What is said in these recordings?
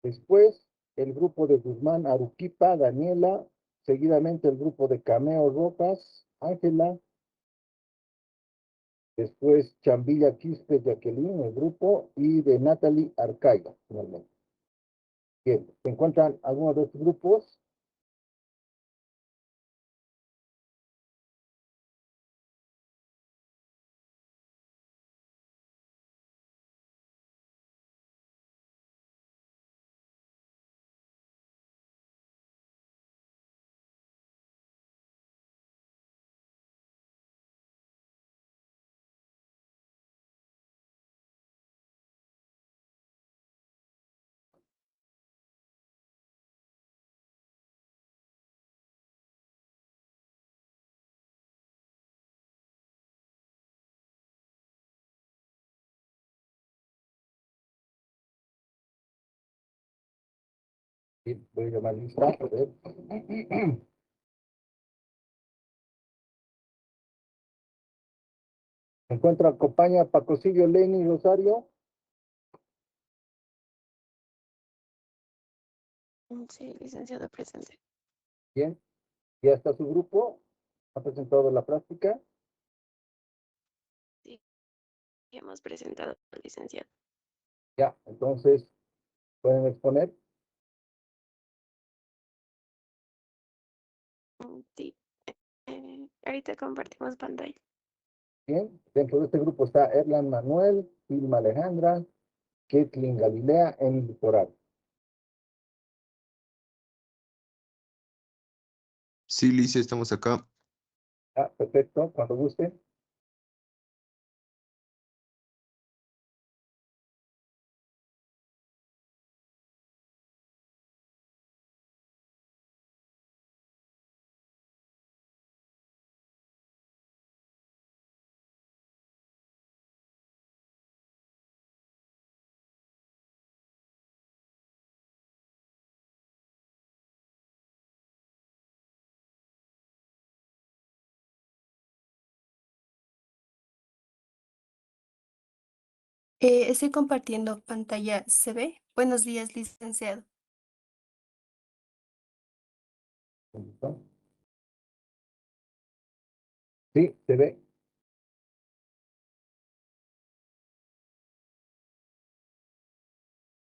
Después, el grupo de Guzmán Aruquipa, Daniela. Seguidamente, el grupo de Cameo Rojas, Ángela. Después, Chambilla Quispe, Jacqueline, el grupo. Y de Natalie Arcaiga, finalmente. Bien, ¿se encuentran algunos de estos grupos? Bien, voy a llamar lista. A ver. Se encuentra, acompaña Pacosillo, Lenny, Rosario. Sí, licenciado presente. Bien, ya está su grupo. Ha presentado la práctica. Sí, hemos presentado, licenciado. Ya, entonces, pueden exponer. Sí, ahorita compartimos pantalla. Bien, dentro de este grupo está Erlan Manuel, Vilma Alejandra, Ketlin Galilea, Emily Coral. Sí, Licia, estamos acá. Ah, perfecto, cuando guste. Estoy compartiendo pantalla. ¿Se ve? Buenos días, licenciado. ¿Listo? Sí, se ve.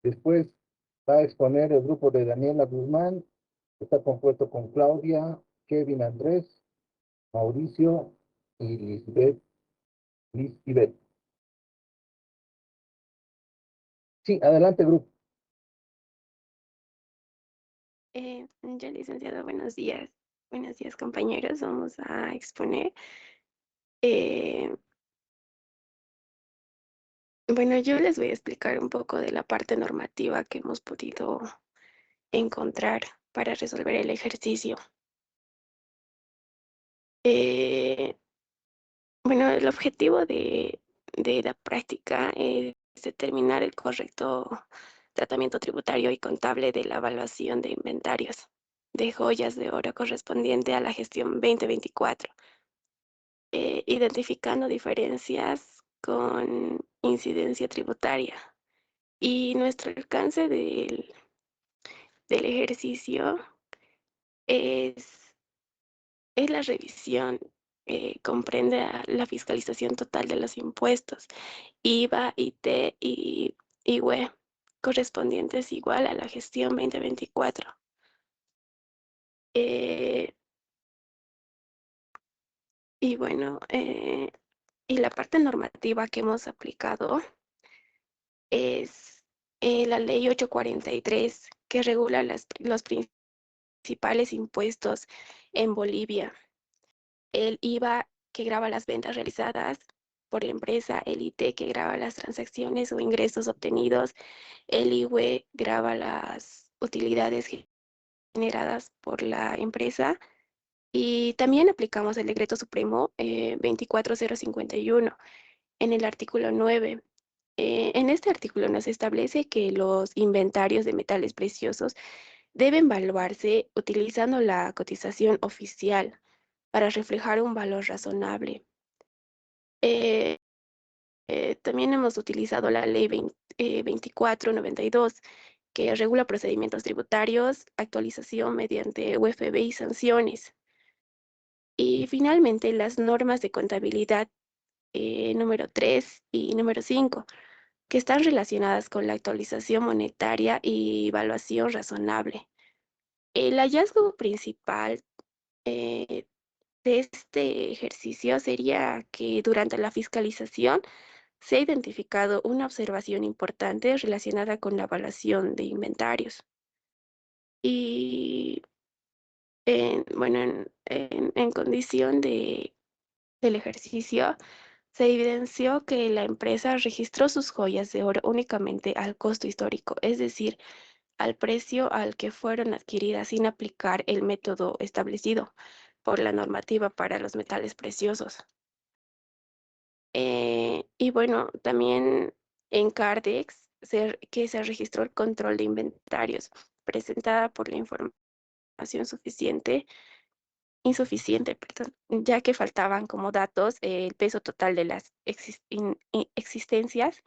Después va a exponer el grupo de Daniela Guzmán. Está compuesto con Claudia, Kevin Andrés, Mauricio y Lisbeth. Sí, adelante, grupo. Ya, licenciado, buenos días. Buenos días, compañeros. Vamos a exponer. Bueno, yo les voy a explicar un poco de la parte normativa que hemos podido encontrar para resolver el ejercicio. Bueno, el objetivo de la práctica es determinar el correcto tratamiento tributario y contable de la evaluación de inventarios de joyas de oro correspondiente a la gestión 2024, identificando diferencias con incidencia tributaria. Y nuestro alcance del ejercicio es la revisión, comprende a la fiscalización total de los impuestos, IVA, IT y IWE, correspondientes igual a la gestión 2024. Y bueno, y la parte normativa que hemos aplicado es la ley 843, que regula los principales impuestos en Bolivia. El IVA, que grava las ventas realizadas por la empresa, el IT, que grava las transacciones o ingresos obtenidos, el IWE grava las utilidades generadas por la empresa, y también aplicamos el Decreto Supremo 24051 en el artículo 9. En este artículo nos establece que los inventarios de metales preciosos deben valuarse utilizando la cotización oficial para reflejar un valor razonable. También hemos utilizado la ley 2492, que regula procedimientos tributarios, actualización mediante UFB y sanciones. Y finalmente, las normas de contabilidad número 3 y número 5, que están relacionadas con la actualización monetaria y evaluación razonable. El hallazgo principal de este ejercicio sería que durante la fiscalización se ha identificado una observación importante relacionada con la evaluación de inventarios. Y bueno, en condición del ejercicio, se evidenció que la empresa registró sus joyas de oro únicamente al costo histórico, es decir, al precio al que fueron adquiridas sin aplicar el método establecido por la normativa para los metales preciosos. Y bueno, también en Cardex que se registró el control de inventarios presentada por la información insuficiente, perdón, ya que faltaban como datos el peso total de las existencias,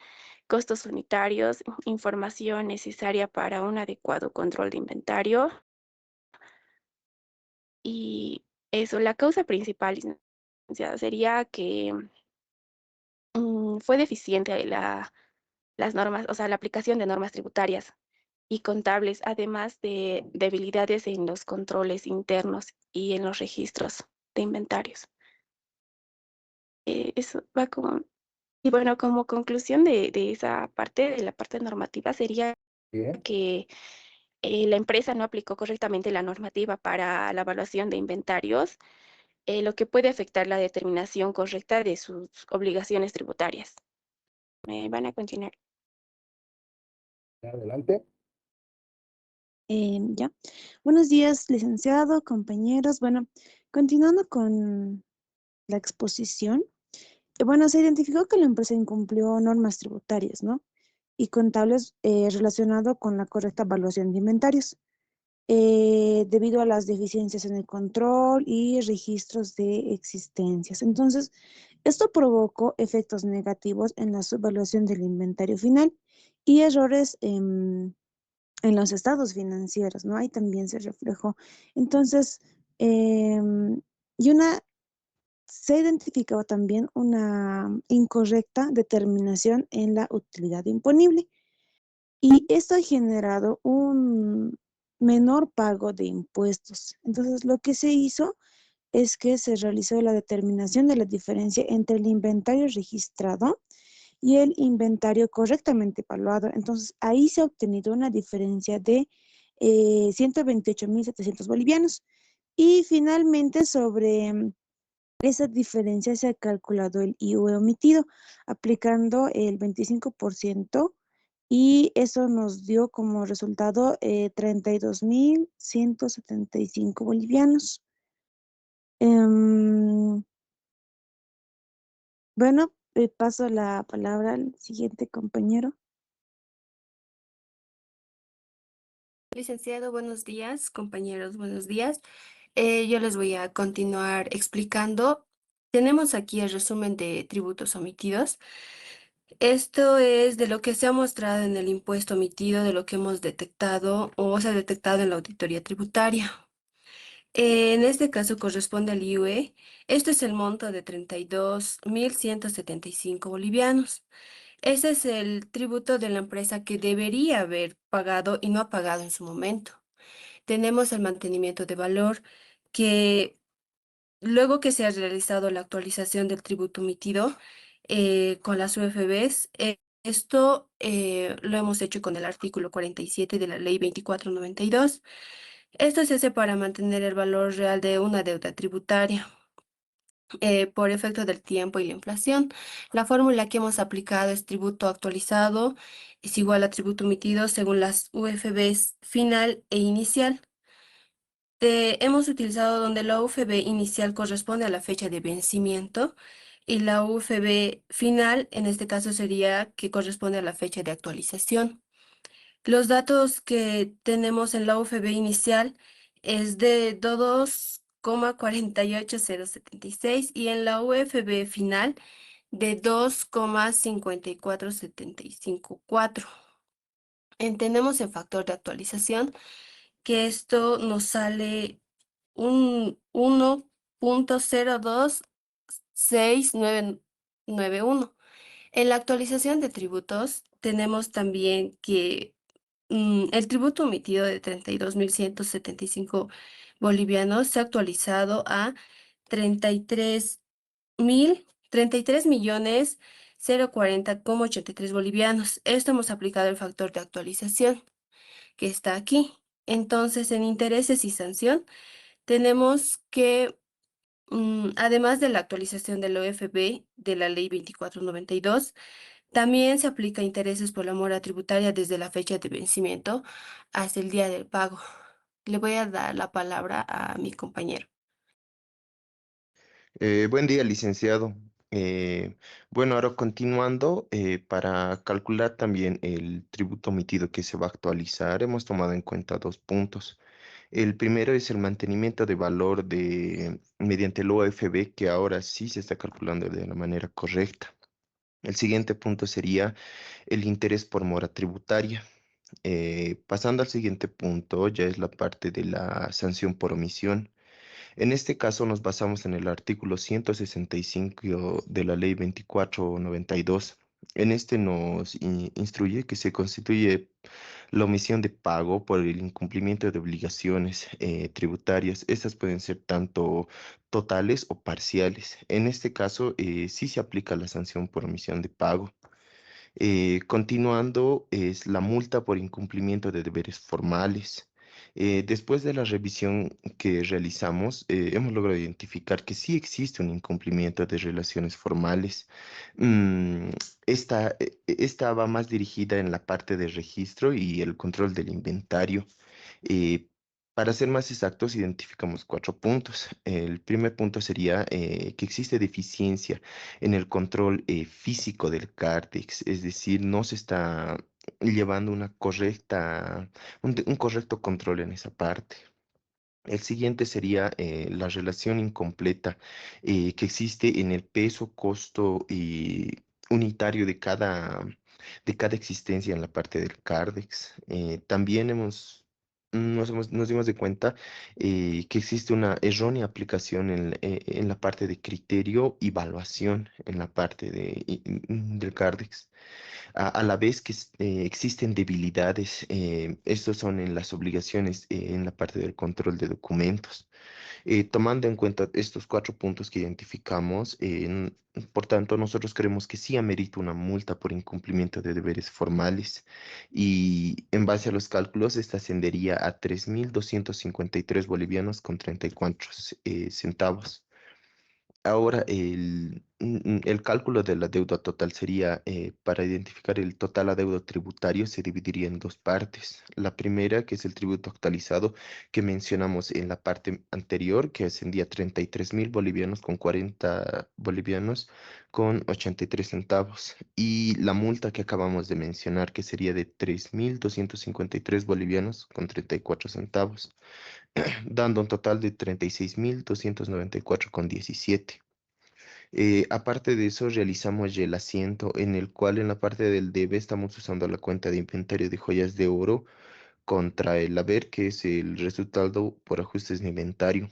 costos unitarios, información necesaria para un adecuado control de inventario. Y eso, la causa principal, licenciada, sería que fue deficiente las normas, o sea, la aplicación de normas tributarias y contables, además de debilidades en los controles internos y en los registros de inventarios. Eso va como, y bueno, como conclusión de esa parte, de la parte normativa, sería Bien, que la empresa no aplicó correctamente la normativa para la evaluación de inventarios, lo que puede afectar la determinación correcta de sus obligaciones tributarias. Van a continuar. adelante. Ya. Buenos días, licenciado, compañeros. Bueno, continuando con la exposición, bueno, se identificó que la empresa incumplió normas tributarias, ¿no? Y contables relacionado con la correcta evaluación de inventarios, debido a las deficiencias en el control y registros de existencias. Entonces, esto provocó efectos negativos en la subvaluación del inventario final y errores en los estados financieros, ¿no? Ahí también se reflejó. Entonces, y se ha identificado también una incorrecta determinación en la utilidad imponible. Y esto ha generado un menor pago de impuestos. Entonces, lo que se hizo es que se realizó la determinación de la diferencia entre el inventario registrado y el inventario correctamente evaluado. Entonces, ahí se ha obtenido una diferencia de 128.700 bolivianos. Y finalmente, sobre esa diferencia se ha calculado el IUE omitido, aplicando el 25%, y eso nos dio como resultado 32.175 bolivianos. Em, bueno, paso la palabra al siguiente compañero. Licenciado, buenos días, compañeros, buenos días. Yo les voy a continuar explicando. Tenemos aquí el resumen de tributos omitidos. Esto es de lo que se ha mostrado en el impuesto omitido, de lo que hemos detectado o se ha detectado en la auditoría tributaria. En este caso corresponde al IUE. Este es el monto de 32.175 bolivianos. Ese es el tributo de la empresa que debería haber pagado y no ha pagado en su momento. Tenemos el mantenimiento de valor, que luego que se ha realizado la actualización del tributo emitido con las UFBs, esto lo hemos hecho con el artículo 47 de la ley 2492. Esto se hace para mantener el valor real de una deuda tributaria por efecto del tiempo y la inflación. La fórmula que hemos aplicado es tributo actualizado es igual a tributo emitido según las UFBs final e inicial. Hemos utilizado donde la UFB inicial corresponde a la fecha de vencimiento y la UFB final, en este caso, sería que corresponde a la fecha de actualización. Los datos que tenemos en la UFB inicial es de 2,48076 y en la UFB final de 2,54754. Entendemos el factor de actualización, que esto nos sale un 1.026991. En la actualización de tributos tenemos también que el tributo emitido de 32.175 bolivianos se ha actualizado a 33.040,83 bolivianos. Esto hemos aplicado el factor de actualización que está aquí. Entonces, en intereses y sanción, tenemos que, además de la actualización del OFB de la Ley 2492, también se aplica intereses por la mora tributaria desde la fecha de vencimiento hasta el día del pago. Le voy a dar la palabra a mi compañero. Buen día, licenciado. Bueno, ahora continuando, para calcular también el tributo omitido que se va a actualizar, hemos tomado en cuenta dos puntos. El primero es el mantenimiento de valor mediante el OFB, que ahora sí se está calculando de la manera correcta. El siguiente punto sería el interés por mora tributaria. Pasando al siguiente punto, ya es la parte de la sanción por omisión. En este caso nos basamos en el artículo 165 de la Ley 2492. En este nos instruye que se constituye la omisión de pago por el incumplimiento de obligaciones tributarias. Estas pueden ser tanto totales o parciales. En este caso, sí se aplica la sanción por omisión de pago. Continuando, es la multa por incumplimiento de deberes formales. Después de la revisión que realizamos, hemos logrado identificar que sí existe un incumplimiento de relaciones formales. Mm, esta va más dirigida en la parte de registro y el control del inventario. Eh, para ser más exactos, identificamos cuatro puntos. El primer punto sería que existe deficiencia en el control físico del cártex, es decir, no se está llevando un correcto control en esa parte. El siguiente sería la relación incompleta que existe en el peso, costo unitario de cada existencia en la parte del Cardex. También nos dimos de cuenta que existe una errónea aplicación en la parte de criterio y evaluación en la parte del Cardex. A la vez que existen debilidades, estos son en las obligaciones en la parte del control de documentos. Tomando en cuenta estos cuatro puntos que identificamos, por tanto, nosotros creemos que sí amerita una multa por incumplimiento de deberes formales y en base a los cálculos, esta ascendería a 3.253 bolivianos con 34 centavos. Ahora, el cálculo de la deuda total sería, para identificar el total adeudo tributario, se dividiría en dos partes. La primera, que es el tributo actualizado, que mencionamos en la parte anterior, que ascendía a 33.000 bolivianos con 40 bolivianos con 83 centavos. Y la multa que acabamos de mencionar, que sería de 3.253 bolivianos con 34 centavos, dando un total de 36.294,17. Aparte de eso, realizamos ya el asiento en el cual en la parte del debe estamos usando la cuenta de inventario de joyas de oro contra el haber, que es el resultado por ajustes de inventario.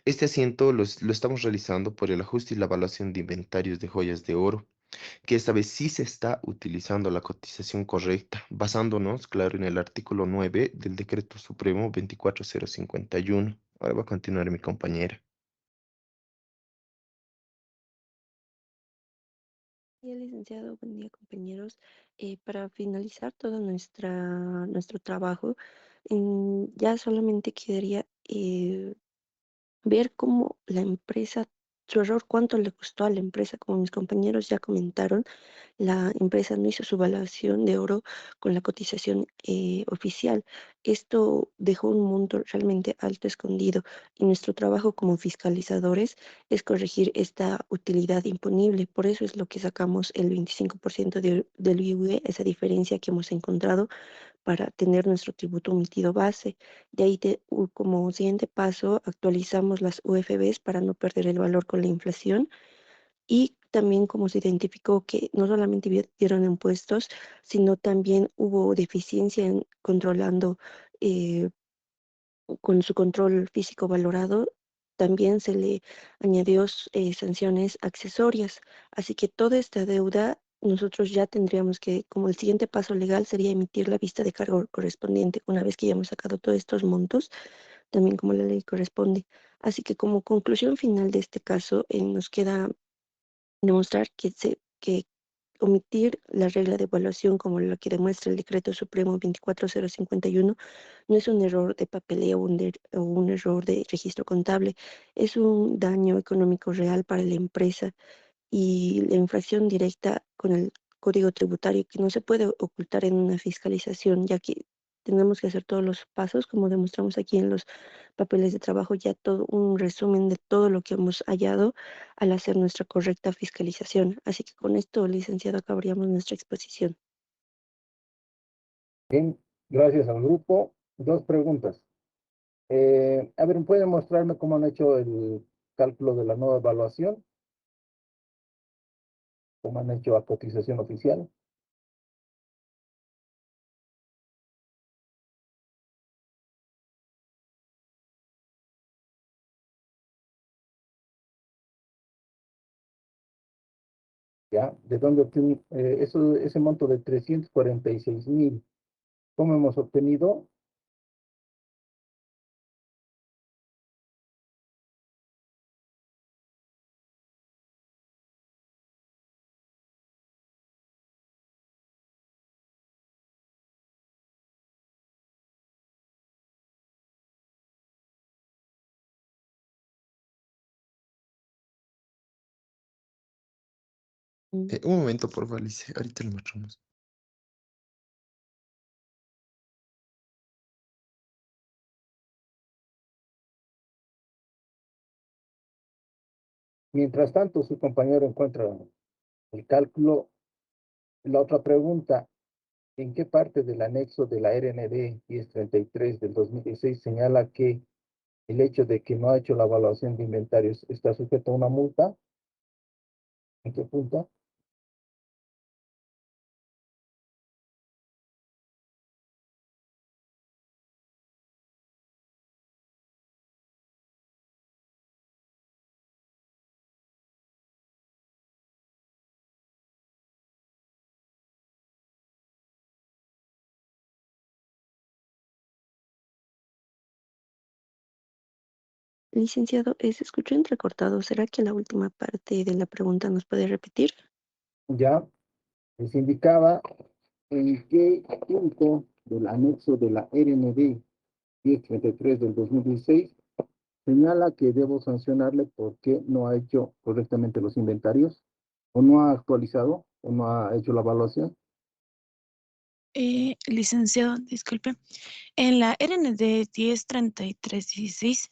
Este asiento lo estamos realizando por el ajuste y la evaluación de inventarios de joyas de oro, que esta vez sí se está utilizando la cotización correcta, basándonos, claro, en el artículo 9 del Decreto Supremo 24051. Ahora va a continuar mi compañera. Buen día, licenciado, buen día, compañeros. Para finalizar todo nuestro trabajo, ya solamente quedaría ver cómo la empresa, su error, cuánto le costó a la empresa. Como mis compañeros ya comentaron, la empresa no hizo su evaluación de oro con la cotización oficial. Esto dejó un monto realmente alto escondido y nuestro trabajo como fiscalizadores es corregir esta utilidad imponible. Por eso es lo que sacamos el 25% del IUE, esa diferencia que hemos encontrado para tener nuestro tributo omitido base. De ahí, como siguiente paso, actualizamos las UFBs para no perder el valor con la inflación y también como se identificó que no solamente dieron impuestos, sino también hubo deficiencia en controlando eh, con su control físico valorado, también se le añadió sanciones accesorias. Así que toda esta deuda, nosotros ya tendríamos que, como el siguiente paso legal sería emitir la vista de cargo correspondiente una vez que hayamos sacado todos estos montos, también como la ley corresponde. Así que como conclusión final de este caso, nos queda demostrar que omitir la regla de evaluación como la que demuestra el decreto supremo 24051 no es un error de papeleo o un error de registro contable, es un daño económico real para la empresa y la infracción directa con el código tributario que no se puede ocultar en una fiscalización, ya que tenemos que hacer todos los pasos, como demostramos aquí en los papeles de trabajo, ya todo un resumen de todo lo que hemos hallado al hacer nuestra correcta fiscalización. Así que con esto, licenciado, acabaríamos nuestra exposición. Bien, gracias al grupo. Dos preguntas. A ver, ¿pueden mostrarme cómo han hecho el cálculo de la nueva evaluación? ¿Cómo han hecho la cotización oficial? ¿Ya? ¿De dónde obtienen ese monto de 346,000? ¿Cómo hemos obtenido? Un momento, por favor, Alicia. Ahorita lo mostramos. Mientras tanto, su compañero encuentra el cálculo. La otra pregunta, ¿en qué parte del anexo de la RND 1033 del 2016 señala que el hecho de que no ha hecho la evaluación de inventarios está sujeto a una multa? ¿En qué punto? Licenciado, se escuchó entrecortado. ¿Será que la última parte de la pregunta nos puede repetir? Ya les indicaba en qué punto del anexo de la RND 1033 del 2016 señala que debo sancionarle porque no ha hecho correctamente los inventarios, o no ha actualizado, o no ha hecho la evaluación. Licenciado, disculpe. En la RND 103316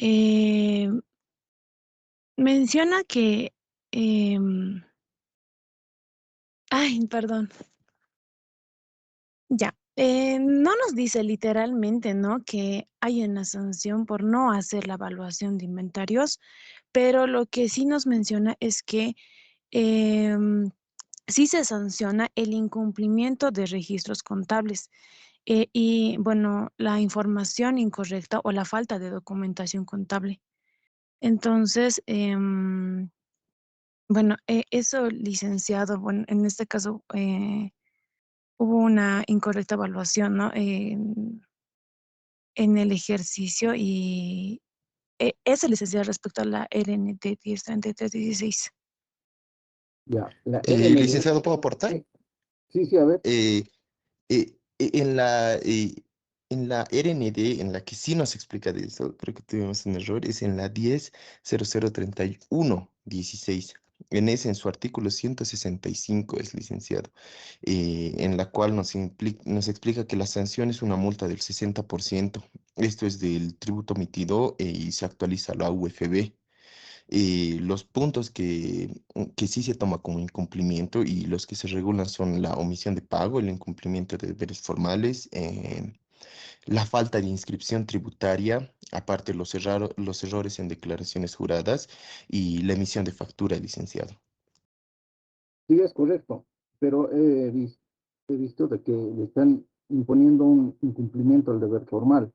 eh, menciona que... ay, perdón. Ya. No nos dice literalmente, ¿no? Que hay una sanción por no hacer la evaluación de inventarios, pero lo que sí nos menciona es que sí se sanciona el incumplimiento de registros contables y, bueno, la información incorrecta o la falta de documentación contable. Entonces, bueno, eso, licenciado, bueno, en este caso hubo una incorrecta evaluación, ¿no? En el ejercicio y eso, licenciado, respecto a la RNT 103316. Ya, la RND. Licenciado, ¿puedo aportar? Sí, sí, sí, a ver. Eh, eh, eh, en la, eh, en la RND, en la que sí nos explica de eso, creo que tuvimos un error, es en la 10.0031.16. En ese, en su artículo 165, es licenciado, en la cual nos explica que la sanción es una multa del 60%. Esto es del tributo emitido y se actualiza a la UFB. Los puntos que sí se toma como incumplimiento y los que se regulan son la omisión de pago, el incumplimiento de deberes formales, la falta de inscripción tributaria, aparte los errores en declaraciones juradas y la emisión de factura, licenciado. Sí, es correcto, pero he visto de que le están imponiendo un incumplimiento al deber formal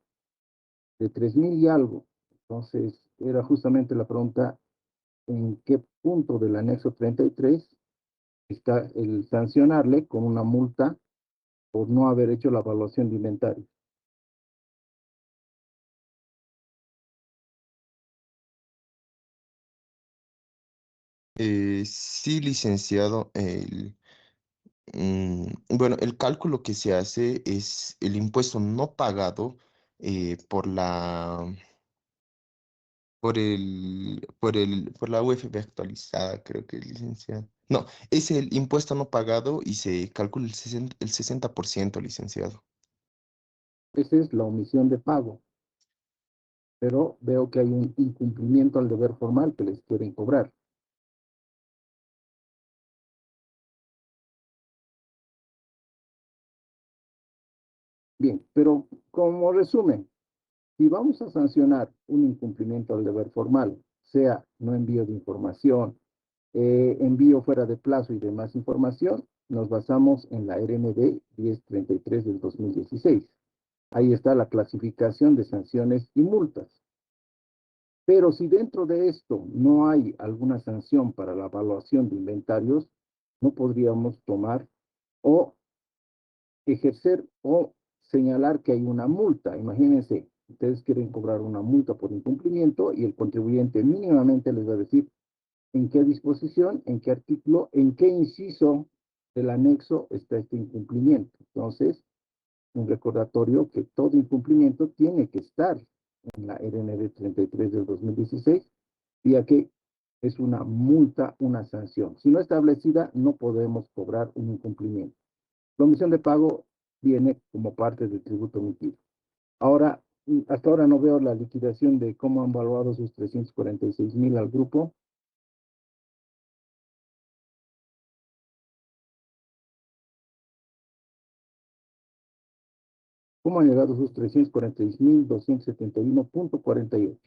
de 3.000 y algo. Entonces, era justamente la pregunta, ¿en qué punto del anexo 33 está el sancionarle con una multa por no haber hecho la evaluación de inventario? Sí, licenciado. Bueno, el cálculo que se hace es el impuesto no pagado por por la UFB actualizada, creo que, licenciado. No, es el impuesto no pagado y se calcula el 60%, licenciado. Esa es la omisión de pago, pero veo que hay un incumplimiento al deber formal que les quieren cobrar. Bien, pero como resumen, si vamos a sancionar un incumplimiento al deber formal, sea no envío de información, envío fuera de plazo y demás información, nos basamos en la RMD 1033 del 2016. Ahí está la clasificación de sanciones y multas. Pero si dentro de esto no hay alguna sanción para la evaluación de inventarios, no podríamos tomar o ejercer o señalar que hay una multa. Imagínense, ustedes quieren cobrar una multa por incumplimiento y el contribuyente mínimamente les va a decir en qué disposición, en qué artículo, en qué inciso del anexo está este incumplimiento. Entonces, un recordatorio que todo incumplimiento tiene que estar en la RNB 33 del 2016, ya que es una multa, una sanción. Si no establecida, no podemos cobrar un incumplimiento. La omisión de pago viene como parte del tributo emitido. Ahora, hasta ahora no veo la liquidación de cómo han evaluado sus 346.000 al grupo. ¿Cómo han llegado sus 346.271.48?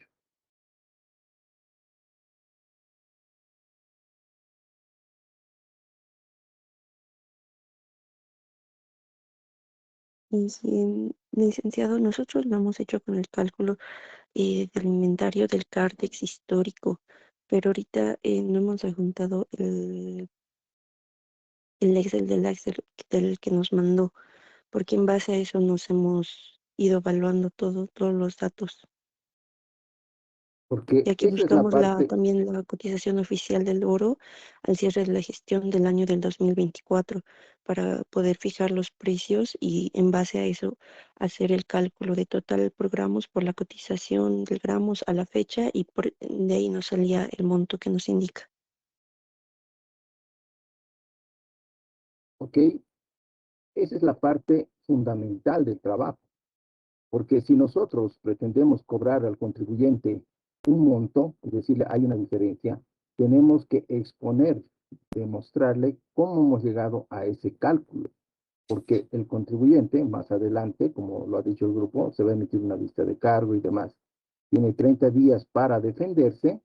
Y sí, licenciado, nosotros lo hemos hecho con el cálculo del inventario del Cardex histórico, pero ahorita no hemos adjuntado el Excel del que nos mandó, porque en base a eso nos hemos ido evaluando todos los datos. Porque Y aquí esa es la buscamos parte, también la cotización oficial del oro al cierre de la gestión del año del 2024 para poder fijar los precios y en base a eso hacer el cálculo de total por gramos por la cotización del gramos a la fecha y de ahí nos salía el monto que nos indica. ¿ok? Esa es la parte fundamental del trabajo. Porque si nosotros pretendemos cobrar al contribuyente un monto, es decir, hay una diferencia, tenemos que exponer, demostrarle cómo hemos llegado a ese cálculo. Porque el contribuyente, más adelante, como lo ha dicho el grupo, se va a emitir una vista de cargo y demás. Tiene 30 días para defenderse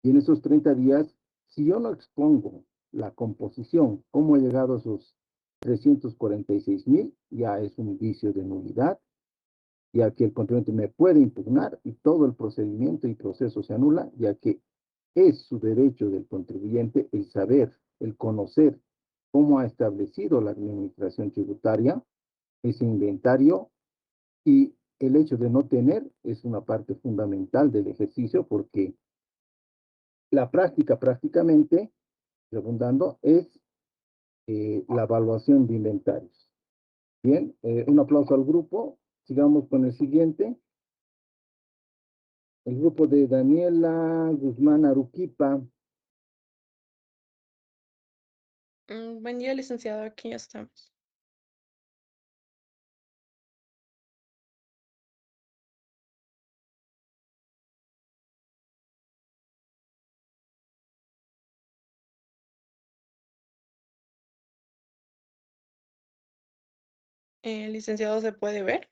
y en esos 30 días, si yo no expongo la composición, cómo he llegado a esos 346.000, ya es un vicio de nulidad, ya que el contribuyente me puede impugnar y todo el procedimiento y proceso se anula, ya que es su derecho del contribuyente el saber, el conocer cómo ha establecido la administración tributaria ese inventario y el hecho de no tener es una parte fundamental del ejercicio porque la práctica prácticamente, redundando, es la evaluación de inventarios. Bien, un aplauso al grupo. Sigamos con el siguiente. El grupo de Daniela Guzmán Aruquipa. Buen día, licenciado. Aquí ya estamos. Licenciado, ¿se puede ver?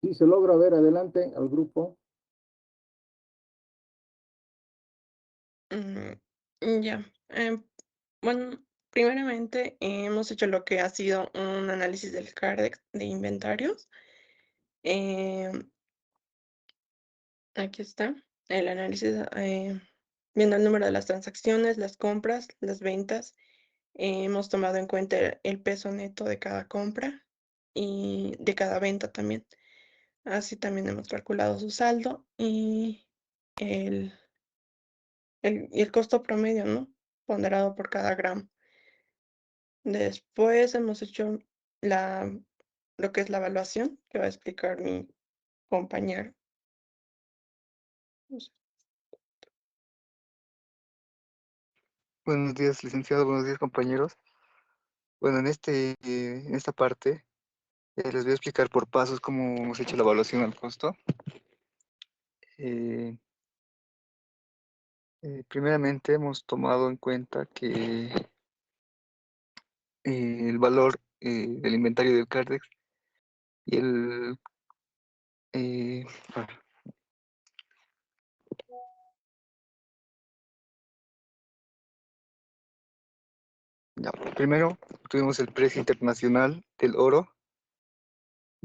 Si se logra ver adelante al grupo. Ya. Bueno, primeramente hemos hecho lo que ha sido un análisis del CARDEX de inventarios. Em, Aquí está el análisis, viendo el número de las transacciones, las compras, las ventas. Hemos tomado en cuenta el peso neto de cada compra y de cada venta también. Así también hemos calculado su saldo y el, y el costo promedio, ¿no? Ponderado por cada gramo. Después hemos hecho la, lo que es la evaluación, que va a explicar mi compañero. Buenos días, licenciado. Buenos días, compañeros. Bueno, en esta parte les voy a explicar por pasos cómo hemos hecho la evaluación al costo. Eh, Primeramente, hemos tomado en cuenta que el valor del inventario del Cardex y el... eh, ah, ya, primero, tuvimos el precio internacional del oro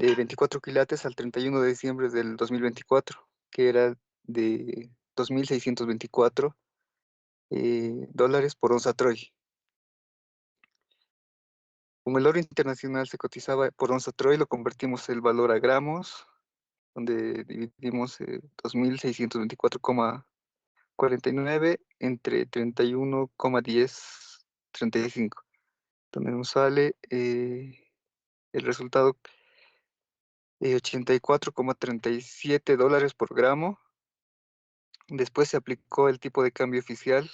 de 24 quilates al 31 de diciembre del 2024, que era de 2.624 dólares por onza Troy. Como el oro internacional se cotizaba por onza Troy, lo convertimos el valor a gramos, donde dividimos 2.624,49 entre 31,1035, donde nos sale el resultado 84,37 dólares por gramo. Después se aplicó el tipo de cambio oficial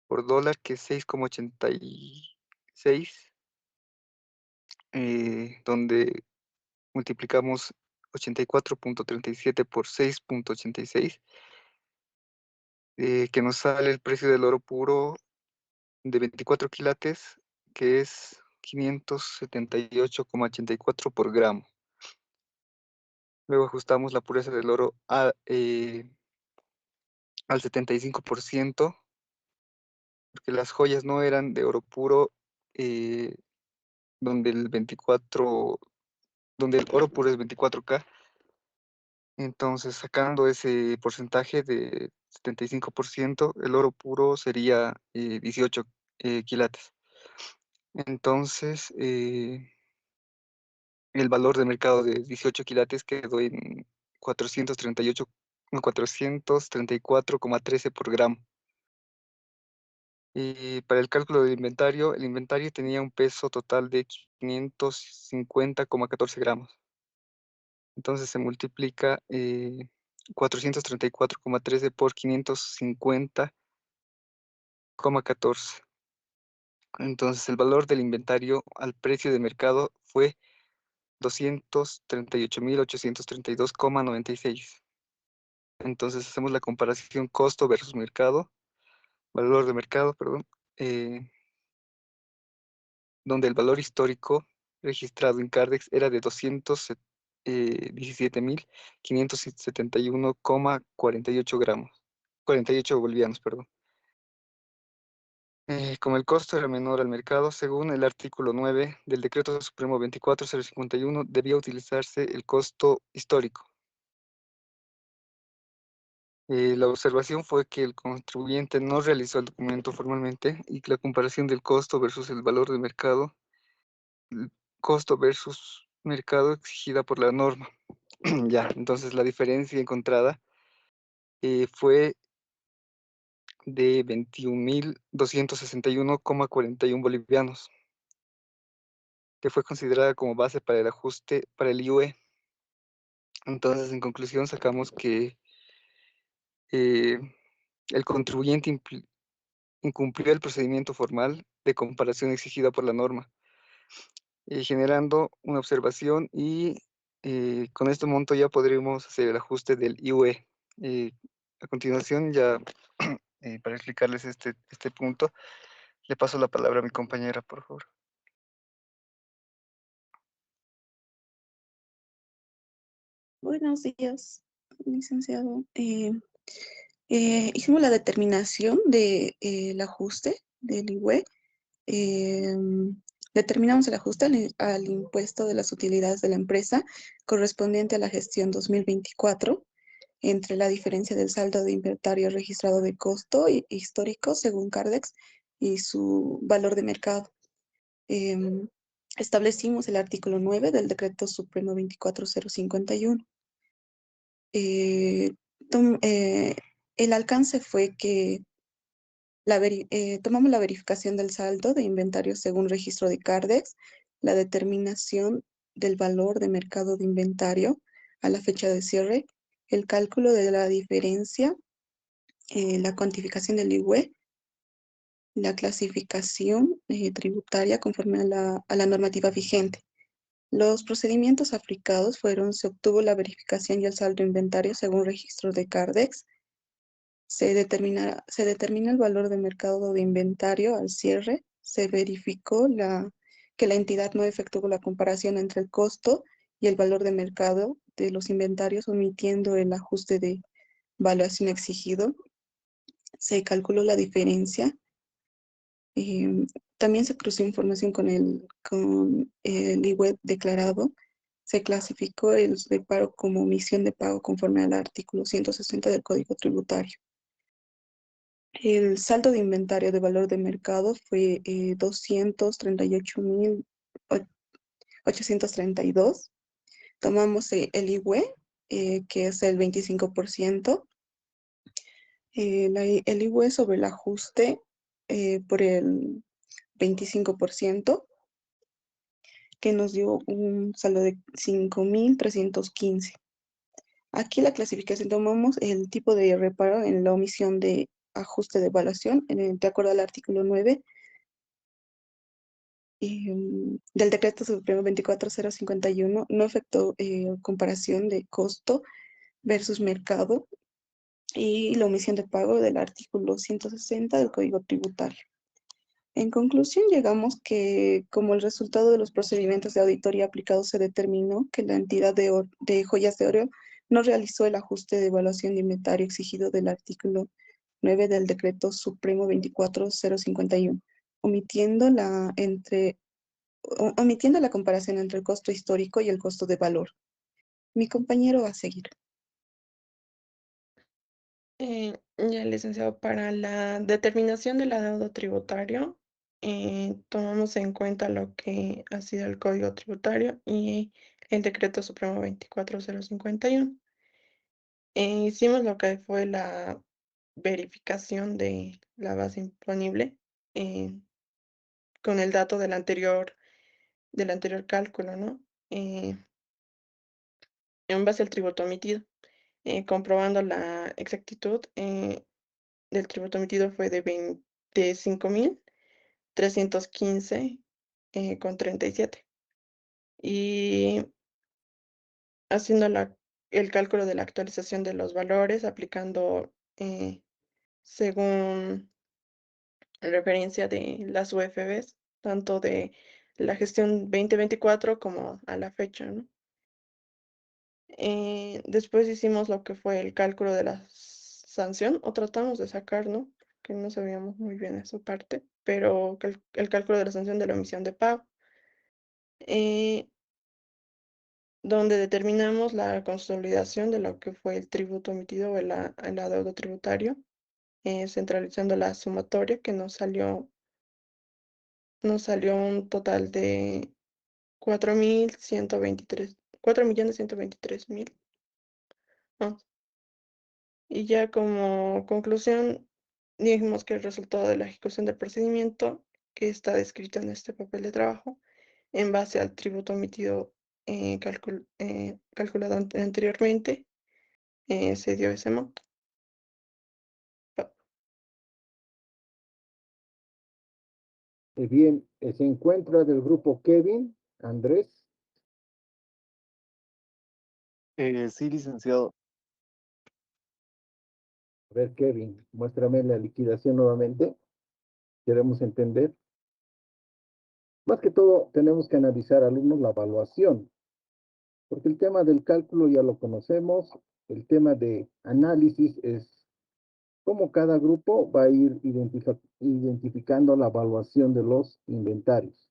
por dólar, que es 6,86, donde multiplicamos 84,37 por 6,86, que nos sale el precio del oro puro de 24 quilates, que es 578,84 por gramo. Luego ajustamos la pureza del oro al 75%, porque las joyas no eran de oro puro, eh, donde donde el oro puro es 24K. Entonces, sacando ese porcentaje de 75%, el oro puro sería 18 quilates. Entonces, el valor de mercado de 18 quilates quedó en 434,13 por gramo. Y para el cálculo del inventario, el inventario tenía un peso total de 550,14 gramos. Entonces se multiplica 434,13 por 550,14. Entonces el valor del inventario al precio de mercado fue 238.832,96. Entonces hacemos la comparación costo versus mercado, valor de mercado, perdón, donde el valor histórico registrado en Cardex era de 217.571,48 gramos, 48 bolivianos, perdón. Como el costo era menor al mercado, según el artículo 9 del Decreto Supremo 24051, debía utilizarse el costo histórico. La observación fue que el contribuyente no realizó el documento formalmente y que la comparación del costo versus el valor de mercado, el costo versus mercado exigida por la norma. Ya, entonces la diferencia encontrada fue de 21.261,41 bolivianos, que fue considerada como base para el ajuste para el IUE. Entonces, en conclusión, sacamos que eh, el contribuyente incumplió el procedimiento formal de comparación exigida por la norma, generando una observación y con este monto ya podríamos hacer el ajuste del IUE. A continuación, ya para explicarles este punto, le paso la palabra a mi compañera, por favor. Buenos días, licenciado. Hicimos la determinación del ajuste del IWE. Determinamos el ajuste al impuesto de las utilidades de la empresa correspondiente a la gestión 2024 entre la diferencia del saldo de inventario registrado de costo histórico según Cardex y su valor de mercado. Establecimos el artículo 9 del Decreto Supremo 24051. El alcance fue que tomamos la verificación del saldo de inventario según registro de Cardex, la determinación del valor de mercado de inventario a la fecha de cierre, el cálculo de la diferencia, la cuantificación del IWE, la clasificación tributaria conforme a la normativa vigente. Los procedimientos aplicados fueron: se obtuvo la verificación y el saldo inventario según registro de Cardex, se determina el valor de mercado de inventario al cierre, se verificó que la entidad no efectuó la comparación entre el costo y el valor de mercado de los inventarios, omitiendo el ajuste de valuación exigido, se calculó la diferencia. También se cruzó información con el IWE declarado, se clasificó el reparo como omisión de pago conforme al artículo 160 del Código Tributario. El saldo de inventario de valor de mercado fue 238.832. Tomamos el IWE, que es el 25%. El IWE sobre el ajuste por el 25%, que nos dio un saldo de 5.315. Aquí la clasificación, tomamos el tipo de reparo en la omisión de ajuste de evaluación, de acuerdo al artículo 9 del Decreto Supremo 24051, no efectuó comparación de costo versus mercado y la omisión de pago del artículo 160 del Código Tributario. En conclusión, llegamos que como el resultado de los procedimientos de auditoría aplicados se determinó que la entidad de Joyas de Oro no realizó el ajuste de evaluación de inventario exigido del artículo 9 del Decreto Supremo 24051, omitiendo la comparación entre el costo histórico y el costo de valor. Mi compañero va a seguir. Ya, licenciado, para la determinación del adeudo tributario, tomamos en cuenta lo que ha sido el Código Tributario y el Decreto Supremo 24051. Hicimos lo que fue la verificación de la base imponible con el dato del anterior cálculo, ¿no? En base al tributo emitido, comprobando la exactitud del tributo emitido fue de 25.315 con 37. Y haciendo el cálculo de la actualización de los valores, aplicando según referencia de las UFBs, tanto de la gestión 2024 como a la fecha, ¿no? Después hicimos lo que fue el cálculo de la sanción, o tratamos de sacar, ¿no? Que no sabíamos muy bien esa parte, pero el cálculo de la sanción de la omisión de pago, donde determinamos la consolidación de lo que fue el tributo emitido o el adeudo tributario, centralizando la sumatoria, que nos salió un total de 4.123.000. ¿No? Y ya como conclusión, dijimos que el resultado de la ejecución del procedimiento, que está descrito en este papel de trabajo, en base al tributo emitido calculado anteriormente, se dio ese monto. Bien, se encuentra del grupo Kevin, Andrés. Sí, licenciado. A ver, Kevin, muéstrame la liquidación nuevamente. Queremos entender. Más que todo, tenemos que analizar, alumnos, la evaluación. Porque el tema del cálculo ya lo conocemos, el tema de análisis es cómo cada grupo va a ir identificando la evaluación de los inventarios.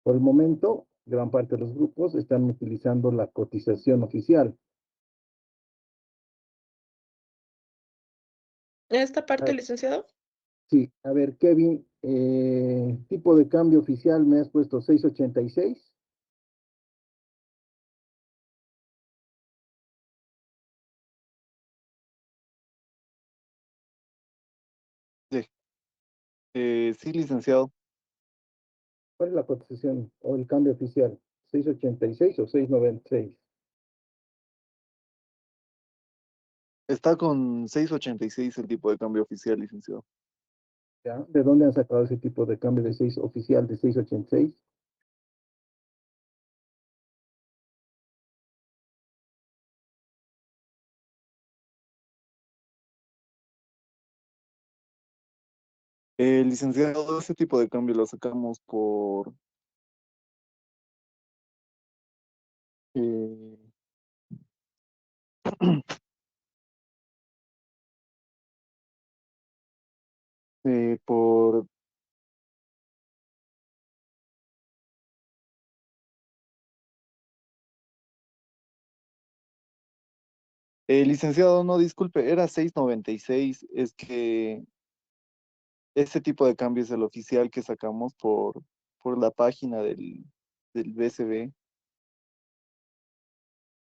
Por el momento, gran parte de los grupos están utilizando la cotización oficial. Esta parte, Ah, licenciado. sí, a ver, Kevin, tipo de cambio oficial me has puesto 6.86. Sí, sí, licenciado. ¿Cuál es la cotización o el cambio oficial? ¿6.86 o 6.96? Está con 6.86 el tipo de cambio oficial, licenciado. ¿Ya? ¿De dónde han sacado ese tipo de cambio de 6 oficial de 6.86? Licenciado, ese tipo de cambio lo sacamos eh, por licenciado, no, disculpe, era 6.96. Es que ese tipo de cambio es el oficial que sacamos por la página del BCB.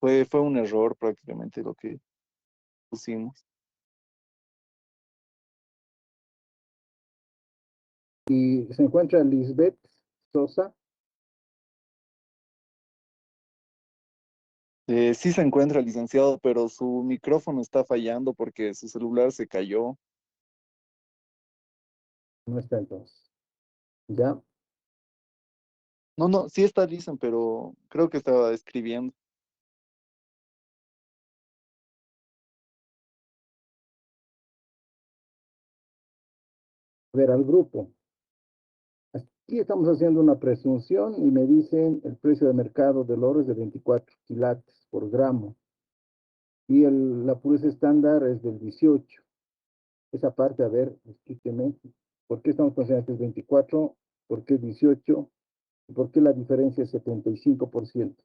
Fue un error prácticamente lo que pusimos. Y se encuentra Lisbeth Sosa. Sí se encuentra, licenciado, pero su micrófono está fallando porque su celular se cayó. No está entonces. ¿Ya? No, no, sí está listen, pero creo que estaba escribiendo. A ver, al grupo. Aquí estamos haciendo una presunción y me dicen el precio de mercado del oro es de 24 quilates por gramo y la pureza estándar es del 18. Esa parte, a ver, explíqueme, ¿por qué estamos considerando que es 24? ¿Por qué 18? ¿Y por qué la diferencia es 75%?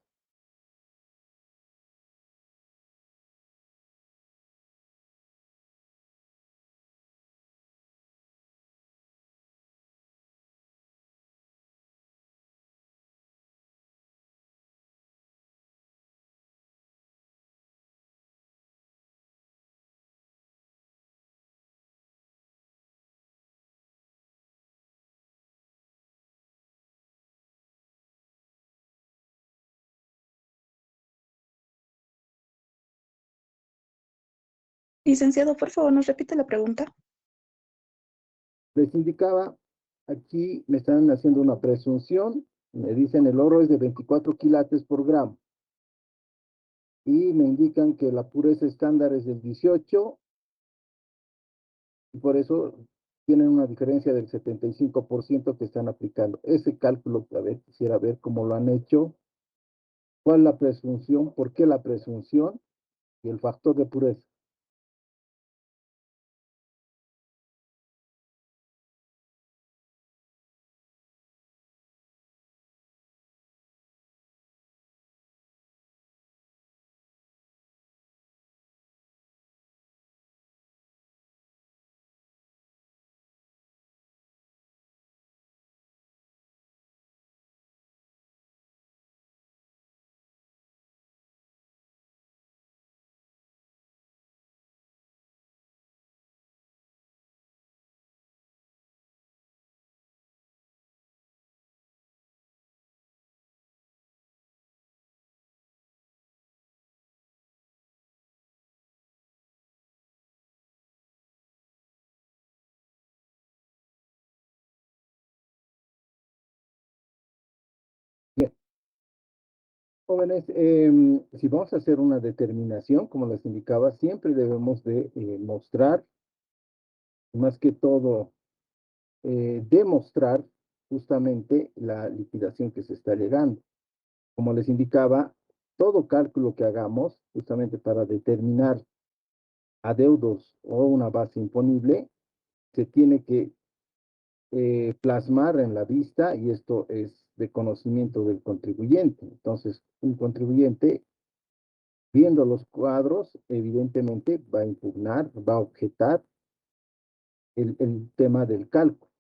Licenciado, por favor, ¿nos repite la pregunta? Les indicaba, aquí me están haciendo una presunción, me dicen el oro es de 24 quilates por gramo y me indican que la pureza estándar es del 18 y por eso tienen una diferencia del 75% que están aplicando. Ese cálculo, a ver, quisiera ver cómo lo han hecho, cuál es la presunción, por qué la presunción y el factor de pureza. Bien, jóvenes, si vamos a hacer una determinación, como les indicaba, siempre debemos de mostrar, más que todo, demostrar justamente la liquidación que se está llegando. Como les indicaba, todo cálculo que hagamos, justamente para determinar adeudos o una base imponible, se tiene que plasmar en la vista y esto es de conocimiento del contribuyente. Entonces, un contribuyente, viendo los cuadros, evidentemente va a impugnar, va a objetar el tema del cálculo.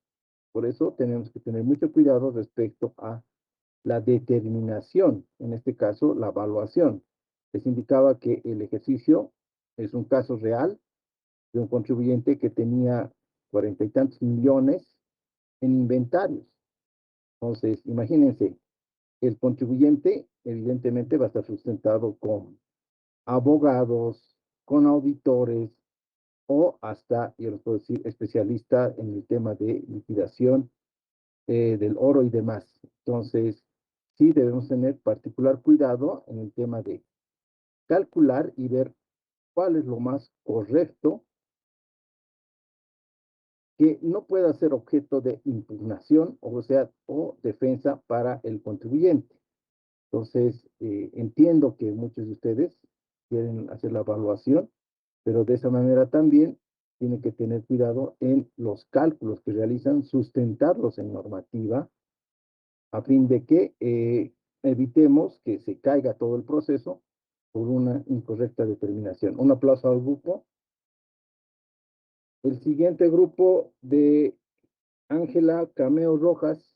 Por eso tenemos que tener mucho cuidado respecto a la determinación, en este caso la evaluación. Les indicaba que el ejercicio es un caso real de un contribuyente que tenía 40 y tantos millones en inventarios. Entonces, imagínense, el contribuyente evidentemente va a estar sustentado con abogados, con auditores o hasta, yo les puedo decir, especialista en el tema de liquidación del oro y demás. Entonces, sí debemos tener particular cuidado en el tema de calcular y ver cuál es lo más correcto que no pueda ser objeto de impugnación, o sea, o defensa para el contribuyente. Entonces, entiendo que muchos de ustedes quieren hacer la evaluación, pero de esa manera también tienen que tener cuidado en los cálculos que realizan, sustentarlos en normativa, a fin de que evitemos que se caiga todo el proceso por una incorrecta determinación. Un aplauso al grupo. El siguiente grupo de Ángela Cameo Rojas.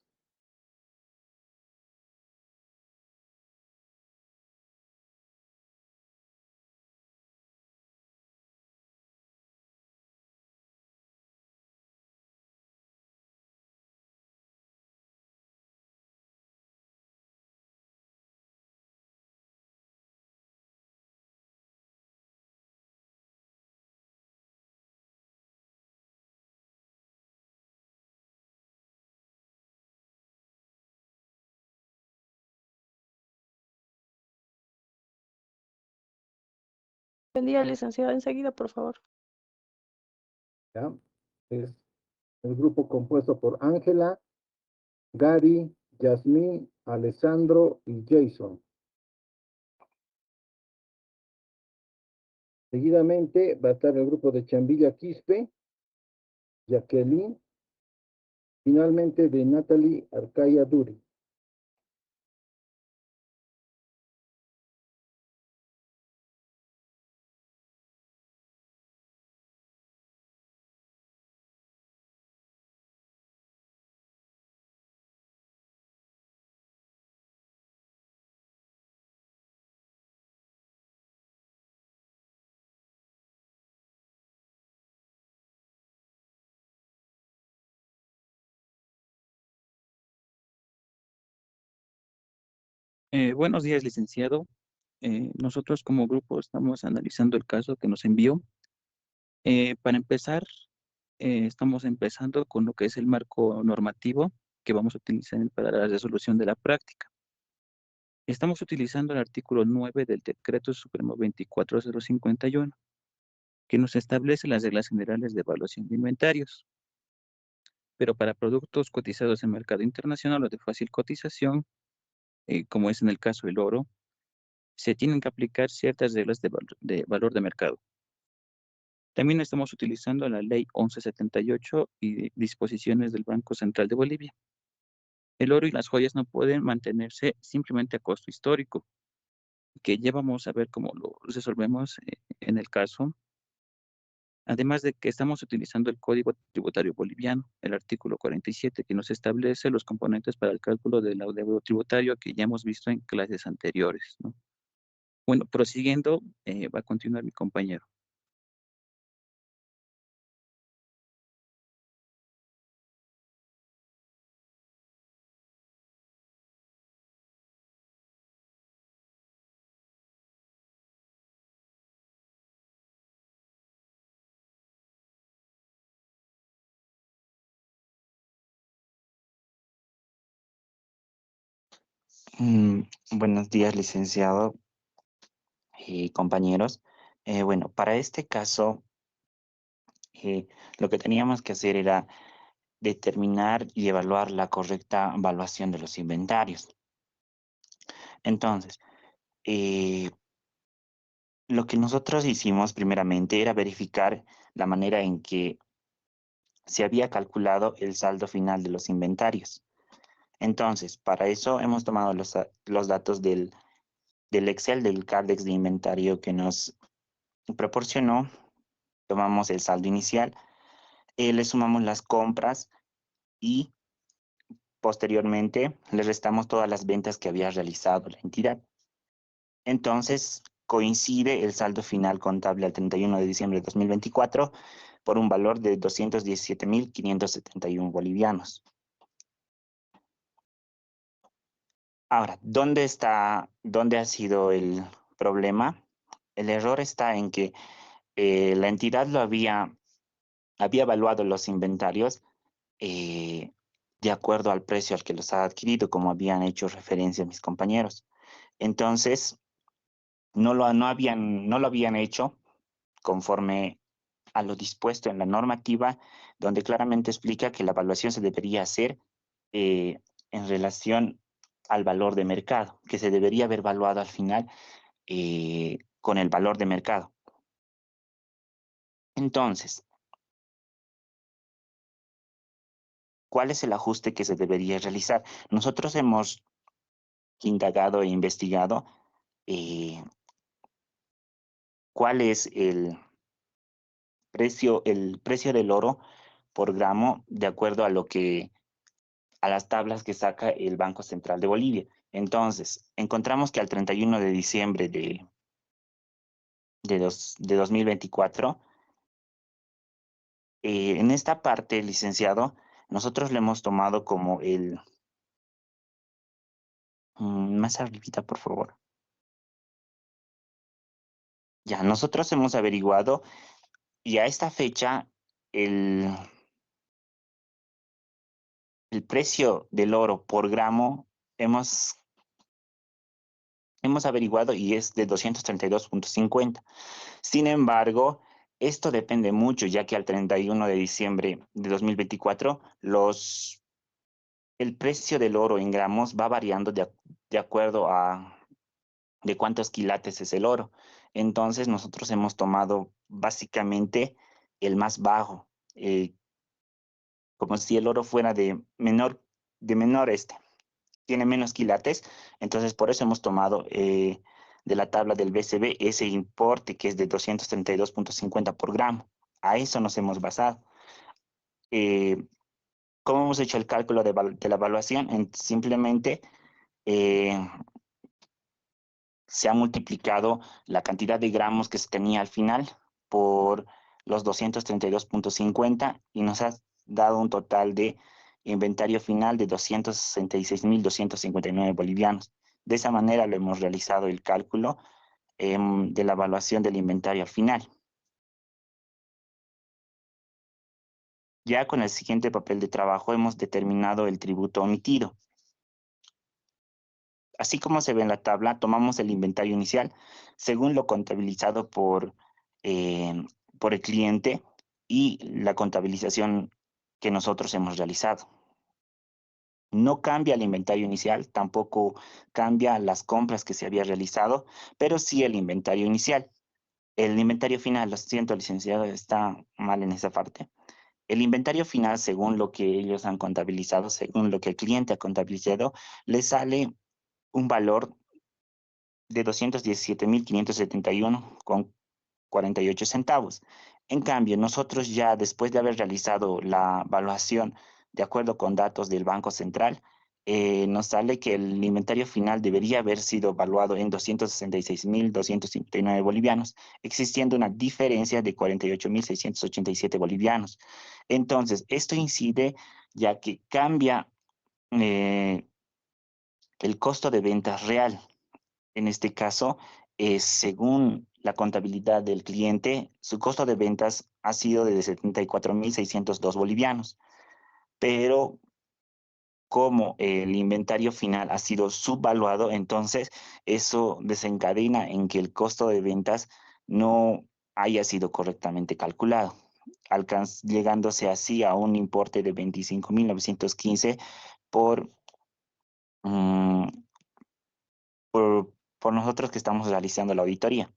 Buen día, licenciada. Enseguida, por favor. ¿Ya? Es el grupo compuesto por Ángela, Gary, Yasmín, Alessandro y Jason. Seguidamente va a estar el grupo de Chambilla Quispe, Jacqueline, finalmente de Natalie Arcaya Duri. Buenos días, licenciado. Nosotros como grupo estamos analizando el caso que nos envió. Para empezar, estamos empezando con lo que es el marco normativo que vamos a utilizar para la resolución de la práctica. Estamos utilizando el artículo 9 del Decreto Supremo 24051, que nos establece las reglas generales de evaluación de inventarios. Pero para productos cotizados en mercado internacional o de fácil cotización, como es en el caso del oro, se tienen que aplicar ciertas reglas de valor de mercado. También estamos utilizando la Ley 1178 y disposiciones del Banco Central de Bolivia. El oro y las joyas no pueden mantenerse simplemente a costo histórico, que ya vamos a ver cómo lo resolvemos en el caso. Además de que estamos utilizando el Código Tributario Boliviano, el artículo 47, que nos establece los componentes para el cálculo del adeudo tributario que ya hemos visto en clases anteriores, ¿no? Bueno, prosiguiendo, va a continuar mi compañero. Buenos días, licenciado y compañeros. Bueno, para este caso, lo que teníamos que hacer era determinar y evaluar la correcta evaluación de los inventarios. Entonces, lo que nosotros hicimos primeramente era verificar la manera en que se había calculado el saldo final de los inventarios. Entonces, para eso hemos tomado los datos del Excel, del Cardex de inventario que nos proporcionó. Tomamos el saldo inicial, le sumamos las compras y posteriormente le restamos todas las ventas que había realizado la entidad. Entonces, coincide el saldo final contable al 31 de diciembre de 2024 por un valor de 217.571 bolivianos. Ahora, ¿dónde ha sido el problema? El error está en que la entidad había evaluado los inventarios de acuerdo al precio al que los ha adquirido, como habían hecho referencia mis compañeros. Entonces, no lo habían hecho conforme a lo dispuesto en la normativa, donde claramente explica que la evaluación se debería hacer en relación al valor de mercado, que se debería haber evaluado al final con el valor de mercado. Entonces, ¿cuál es el ajuste que se debería realizar? Nosotros hemos indagado e investigado cuál es el precio del oro por gramo de acuerdo a las tablas que saca el Banco Central de Bolivia. Entonces, encontramos que al 31 de diciembre de 2024, en esta parte, licenciado, nosotros le hemos tomado como más arribita, por favor. Ya, nosotros hemos averiguado y a esta fecha el precio del oro por gramo hemos averiguado y es de 232.50. Sin embargo, esto depende mucho, ya que al 31 de diciembre de 2024, el precio del oro en gramos va variando de acuerdo a de cuántos quilates es el oro. Entonces, nosotros hemos tomado básicamente el más bajo, como si el oro fuera tiene menos quilates, entonces por eso hemos tomado de la tabla del BCB ese importe que es de 232.50 por gramo. A eso nos hemos basado. ¿Cómo hemos hecho el cálculo de la evaluación? Simplemente se ha multiplicado la cantidad de gramos que se tenía al final por los 232.50 y nos ha dado un total de inventario final de 266.259 bolivianos. De esa manera lo hemos realizado el cálculo de la evaluación del inventario al final. Ya con el siguiente papel de trabajo hemos determinado el tributo omitido. Así como se ve en la tabla, tomamos el inventario inicial según lo contabilizado por el cliente y la contabilización que nosotros hemos realizado. No cambia el inventario inicial, tampoco cambia las compras que se había realizado, pero sí el inventario inicial. El inventario final, lo siento, licenciado, está mal en esa parte. El inventario final, según lo que ellos han contabilizado, según lo que el cliente ha contabilizado, le sale un valor de 217.571,48 centavos. En cambio, nosotros ya después de haber realizado la evaluación de acuerdo con datos del Banco Central, nos sale que el inventario final debería haber sido evaluado en 266.259 bolivianos, existiendo una diferencia de 48.687 bolivianos. Entonces, esto incide ya que cambia el costo de ventas real. En este caso, según la contabilidad del cliente, su costo de ventas ha sido de 74.602 bolivianos, pero como el inventario final ha sido subvaluado, entonces eso desencadena en que el costo de ventas no haya sido correctamente calculado, llegándose así a un importe de 25.915 por por nosotros que estamos realizando la auditoría.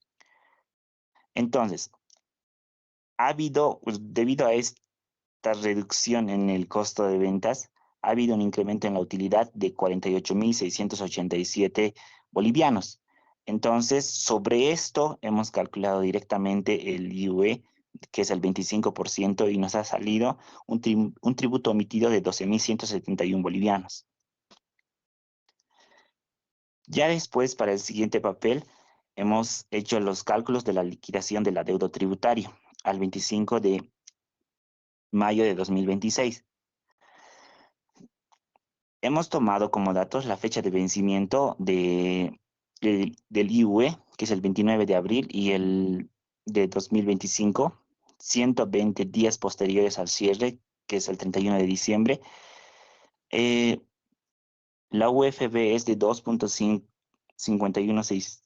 Entonces, ha habido, pues, debido a esta reducción en el costo de ventas, ha habido un incremento en la utilidad de 48.687 bolivianos. Entonces, sobre esto hemos calculado directamente el IUE, que es el 25%, y nos ha salido un tributo omitido de 12.171 bolivianos. Ya después, para el siguiente papel, hemos hecho los cálculos de la liquidación del adeudo tributario al 25 de mayo de 2026. Hemos tomado como datos la fecha de vencimiento del IUE, que es el 29 de abril, y el de 2025, 120 días posteriores al cierre, que es el 31 de diciembre. La UFB es de 2.516,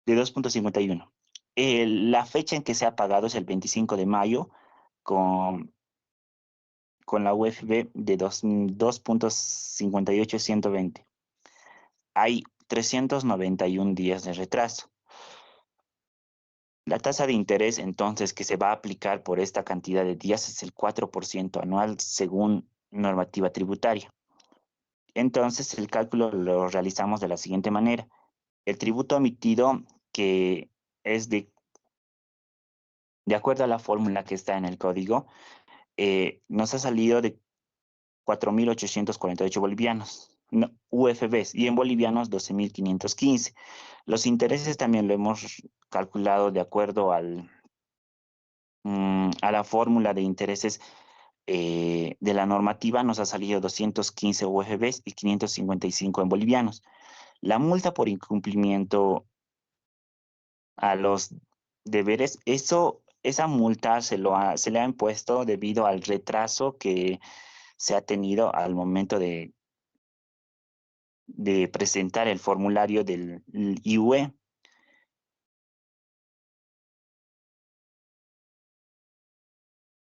de 2.51. La fecha en que se ha pagado es el 25 de mayo, con la UFB de 2.58120. Hay 391 días de retraso. La tasa de interés, entonces, que se va a aplicar por esta cantidad de días es el 4% anual según normativa tributaria. Entonces, el cálculo lo realizamos de la siguiente manera. El tributo omitido, que es de acuerdo a la fórmula que está en el código, nos ha salido de 4.848 bolivianos, no, UFBs, y en bolivianos 12.515. Los intereses también lo hemos calculado de acuerdo a la fórmula de intereses de la normativa. Nos ha salido 215 UFBs y 555 en bolivianos. La multa por incumplimiento a los deberes, esa multa se le ha impuesto debido al retraso que se ha tenido al momento de presentar el formulario del IUE.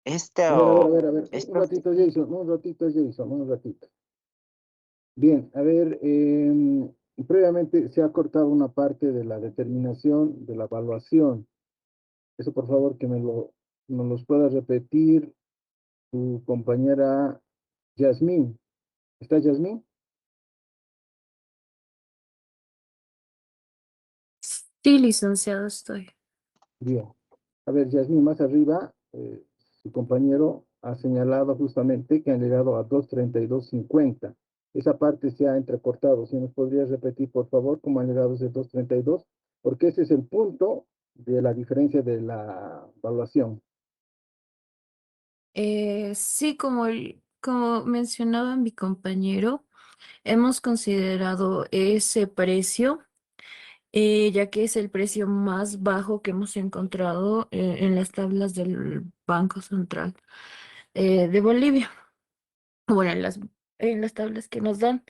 A ver. Un ratito, Jason, un ratito. Bien, a ver, previamente se ha cortado una parte de la determinación de la evaluación. Eso, por favor, que me los pueda repetir tu compañera Yasmín. ¿Está Yasmín? Sí, licenciado, estoy. Bien. A ver, Yasmín, más arriba, su compañero ha señalado justamente que han llegado a 232.50. Esa parte se ha entrecortado. Si nos podrías repetir, por favor, cómo han llegado a ese 232, porque ese es el punto de la diferencia de la evaluación. Sí, como mencionaba mi compañero, hemos considerado ese precio, ya que es el precio más bajo que hemos encontrado en las tablas del Banco Central de Bolivia. Bueno, en las tablas que nos dan.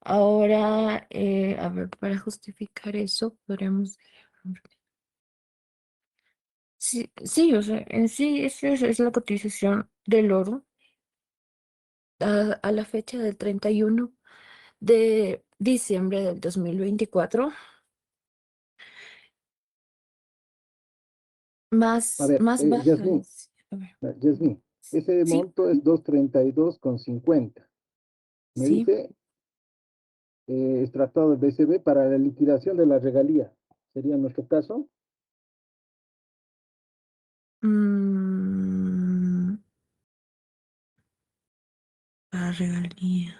Ahora, a ver, para justificar eso, podríamos... Sí, sí, o sea, en sí esa es la cotización del oro a la fecha del 31 de diciembre del 2024, A ver, más baja. Yasmín, A ver, Yasmín, ese sí, monto es 232.50. Me sí. dice extractado del BCB para la liquidación de la regalía. ¿Sería nuestro caso? La regalía.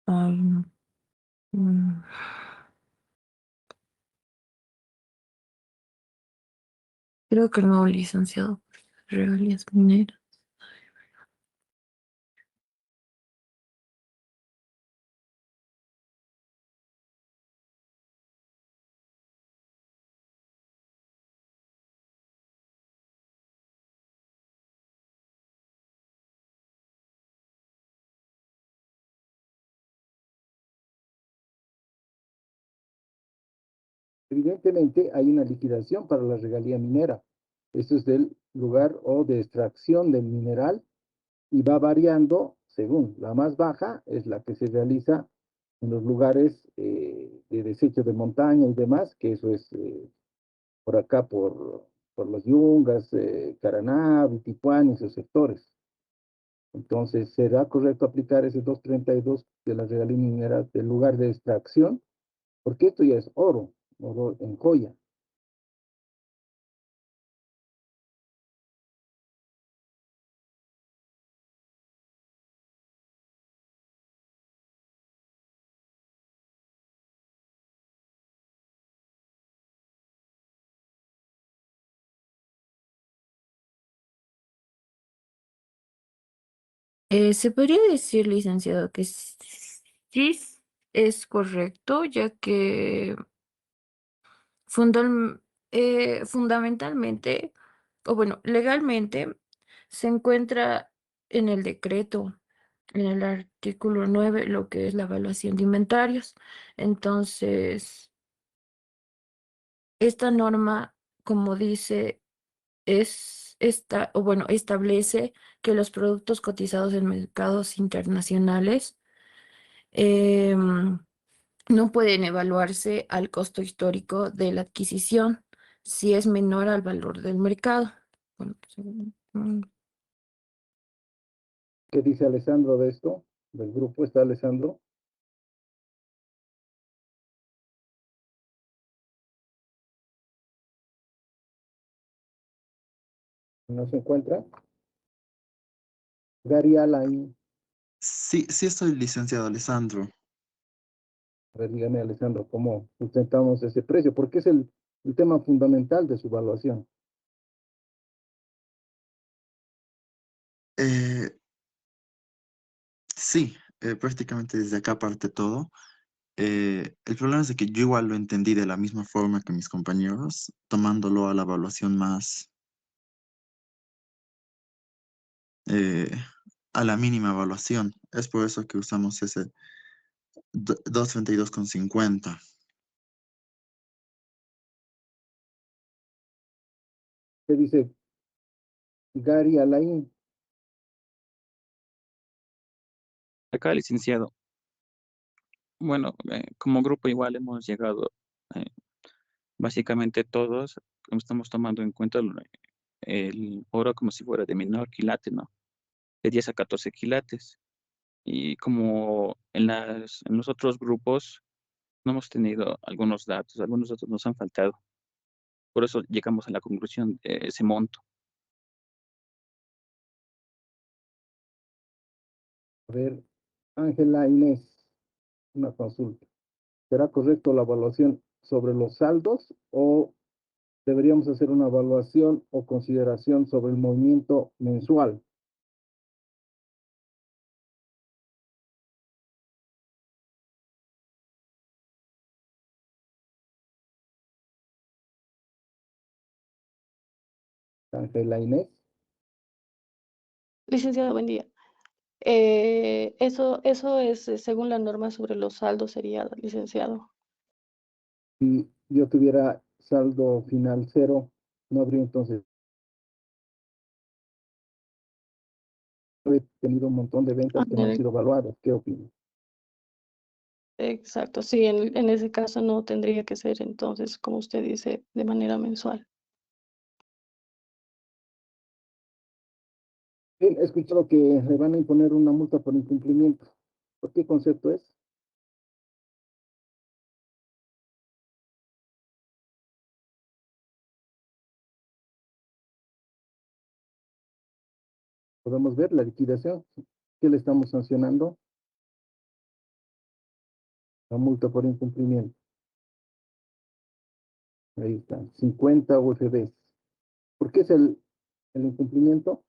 Ay, no. Mm. Creo que no, licenciado. Regalías mineras. Evidentemente hay una liquidación para la regalía minera. Esto es del lugar o de extracción del mineral y va variando según la más baja es la que se realiza en los lugares de desecho de montaña y demás, que eso es por acá, por los Yungas, Caraná, Bitipuán, esos sectores. Entonces, ¿será correcto aplicar ese 232 de la regalía minera del lugar de extracción? Porque esto ya es oro, oro en joya. Se podría decir, licenciado, que sí es correcto, ya que fundamentalmente, o bueno, legalmente, se encuentra en el decreto, en el artículo 9 lo que es la evaluación de inventarios. Entonces, esta norma, como dice, o bueno, establece que los productos cotizados en mercados internacionales em, no pueden evaluarse al costo histórico de la adquisición si es menor al valor del mercado. Bueno, ¿Qué dice Alessandro de esto? Del grupo está Alessandro. ¿No se encuentra? Gary Alain. Sí, sí estoy licenciado, Alessandro. A ver, dígame, Alessandro, ¿cómo sustentamos ese precio? Porque es el tema fundamental de su evaluación. Sí, prácticamente desde acá parte todo. El problema es de que yo igual lo entendí de la misma forma que mis compañeros, tomándolo a la evaluación más, eh, a la mínima evaluación. Es por eso que usamos ese 232,50. ¿Qué dice Gary Alain? Acá, licenciado. Bueno, como grupo igual hemos llegado, eh, básicamente todos, como estamos tomando en cuenta el oro como si fuera de menor quilate, ¿no? De 10 a 14 quilates. Y como en los otros grupos no hemos tenido algunos datos nos han faltado. Por eso llegamos a la conclusión de ese monto. A ver, Ángela Inés, una consulta. ¿Será correcto la evaluación sobre los saldos o deberíamos hacer una evaluación o consideración sobre el movimiento mensual? Ángela Inés. Licenciado, buen día. Eso es según la norma sobre los saldos, sería, licenciado. Si yo tuviera saldo final cero, no habría entonces. He tenido un montón de ventas que no han sido evaluadas. ¿Qué opinas? Exacto, sí, en ese caso no tendría que ser entonces, como usted dice, de manera mensual. Bien, he escuchado que le van a imponer una multa por incumplimiento. ¿Por qué concepto es? Podemos ver la liquidación. ¿Qué le estamos sancionando? La multa por incumplimiento. Ahí está, 50 UFBs. ¿Por qué es el incumplimiento?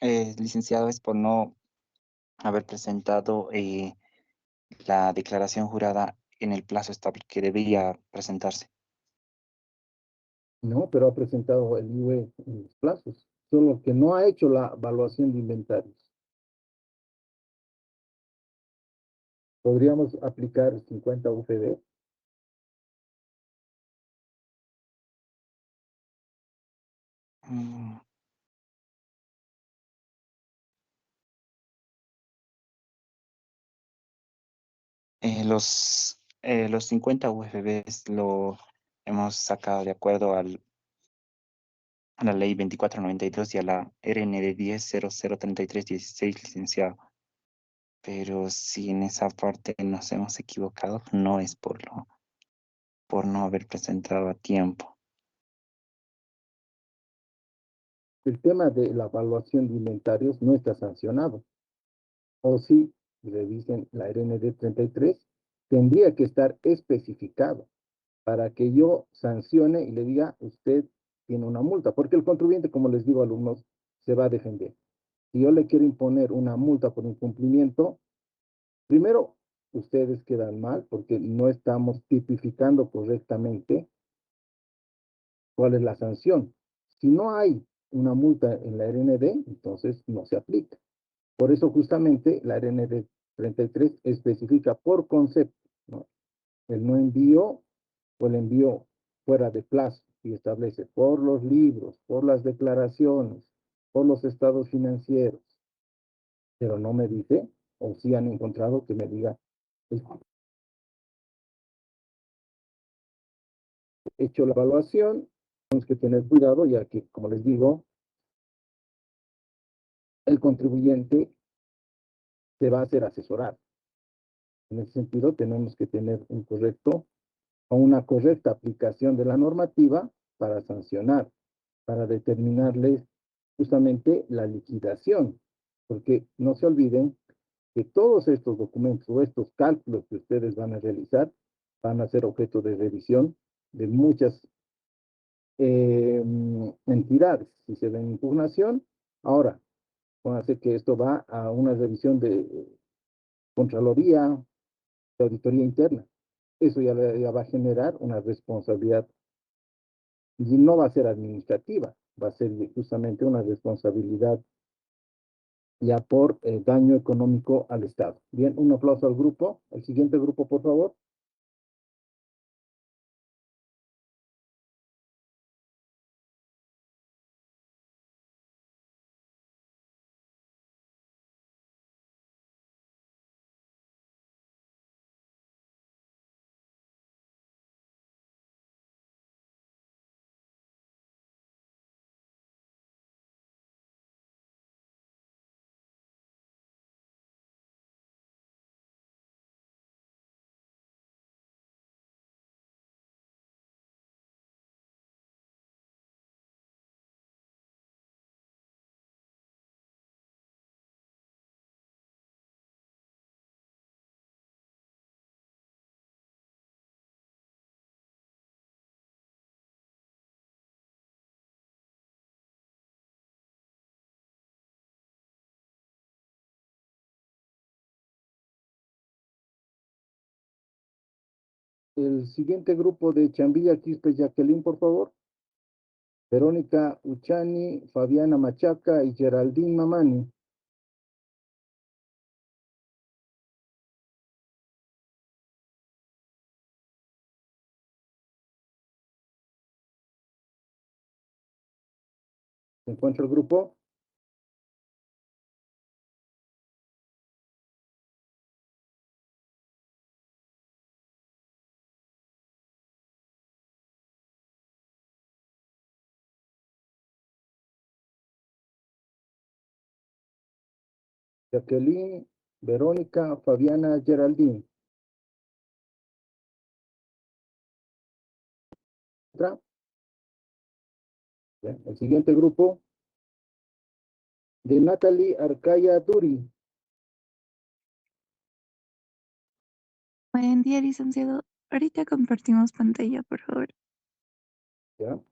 Licenciado, es por no haber presentado la declaración jurada en el plazo estable que debía presentarse. No, pero ha presentado el IUE en los plazos, solo que no ha hecho la evaluación de inventarios. Podríamos aplicar 50 UFB. Mm, Los 50 UFBs lo hemos sacado de acuerdo a la ley 2492 y a la RND 10.003316, licenciado. Pero si en esa parte nos hemos equivocado, no es por no haber presentado a tiempo. El tema de la evaluación de inventarios no está sancionado. O si revisen la RND 33, tendría que estar especificado para que yo sancione y le diga, usted tiene una multa, porque el contribuyente, como les digo, alumnos, se va a defender. Si yo le quiero imponer una multa por incumplimiento, primero, ustedes quedan mal porque no estamos tipificando correctamente cuál es la sanción. Si no hay una multa en la RND, entonces no se aplica. Por eso justamente la RND 33 especifica por concepto, ¿no? El no envío o el envío fuera de plazo y establece por los libros, por las declaraciones, por los estados financieros, pero no me dice, o si han encontrado que me diga, he hecho la evaluación, tenemos que tener cuidado ya que, como les digo, el contribuyente se va a hacer asesorar. En ese sentido, tenemos que tener un correcto o una correcta aplicación de la normativa para sancionar, para determinarles justamente la liquidación, porque no se olviden que todos estos documentos o estos cálculos que ustedes van a realizar van a ser objeto de revisión de muchas entidades. Si se ven impugnación, ahora, pónganse que esto va a una revisión de Contraloría, de auditoría interna. Eso ya va a generar una responsabilidad y no va a ser administrativa, va a ser justamente una responsabilidad ya por daño económico al Estado. Bien, un aplauso al grupo. El siguiente grupo, por favor. El siguiente grupo de Chambilla, Quispe, Jacqueline, por favor. Verónica Uchani, Fabiana Machaca y Geraldine Mamani. ¿Se encuentra el grupo? Jacqueline, Verónica, Fabiana, Geraldine. ¿Otra? Bien, el siguiente grupo de Natalie Arcaya Duri. Buen día, licenciado. Ahorita compartimos pantalla, por favor. ¿Ya?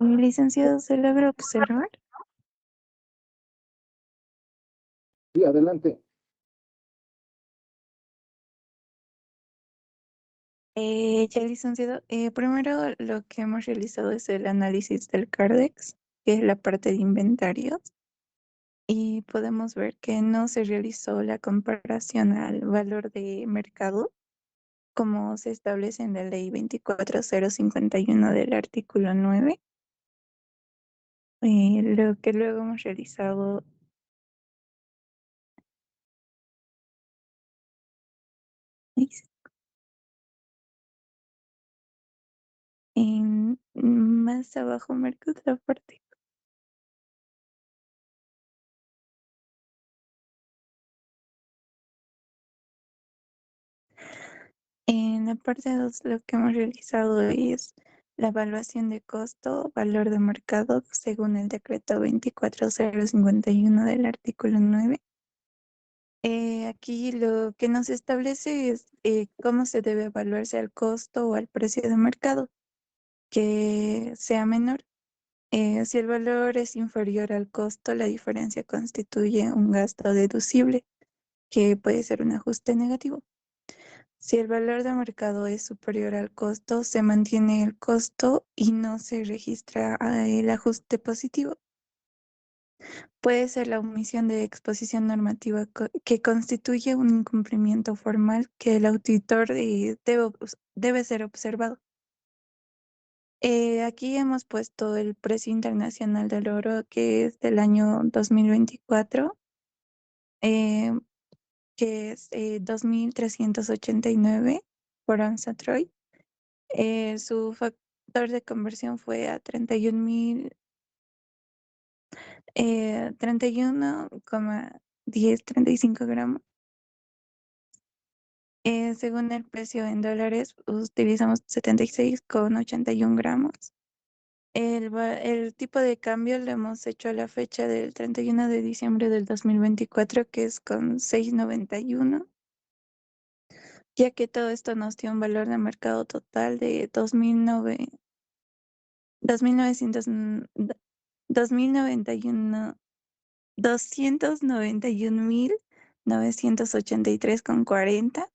Licenciado, ¿se logra observar? Sí, adelante. Ya, licenciado. Primero lo que hemos realizado es el análisis del CARDEX, que es la parte de inventarios, y podemos ver que no se realizó la comparación al valor de mercado, como se establece en la ley 24051 del artículo 9. Lo que luego hemos realizado en más abajo marco otra parte. En la parte 2 lo que hemos realizado es la evaluación de costo, valor de mercado según el decreto 24051 del artículo 9. Aquí lo que nos establece es cómo se debe evaluarse al costo o al precio de mercado, que sea menor. Si el valor es inferior al costo, la diferencia constituye un gasto deducible, que puede ser un ajuste negativo. Si el valor de mercado es superior al costo, se mantiene el costo y no se registra el ajuste positivo. Puede ser la omisión de exposición normativa que constituye un incumplimiento formal que el auditor debe ser observado. Aquí hemos puesto el precio internacional del oro, que es del año 2024, eh, que es 2.389 por onza Troy. Su factor de conversión fue a 31,1035 gramos. Según el precio en dólares, utilizamos 76,81 gramos. El tipo de cambio lo hemos hecho a la fecha del 31 de diciembre del 2024, que es con 6,91, ya que todo esto nos dio un valor de mercado total de 291.983,40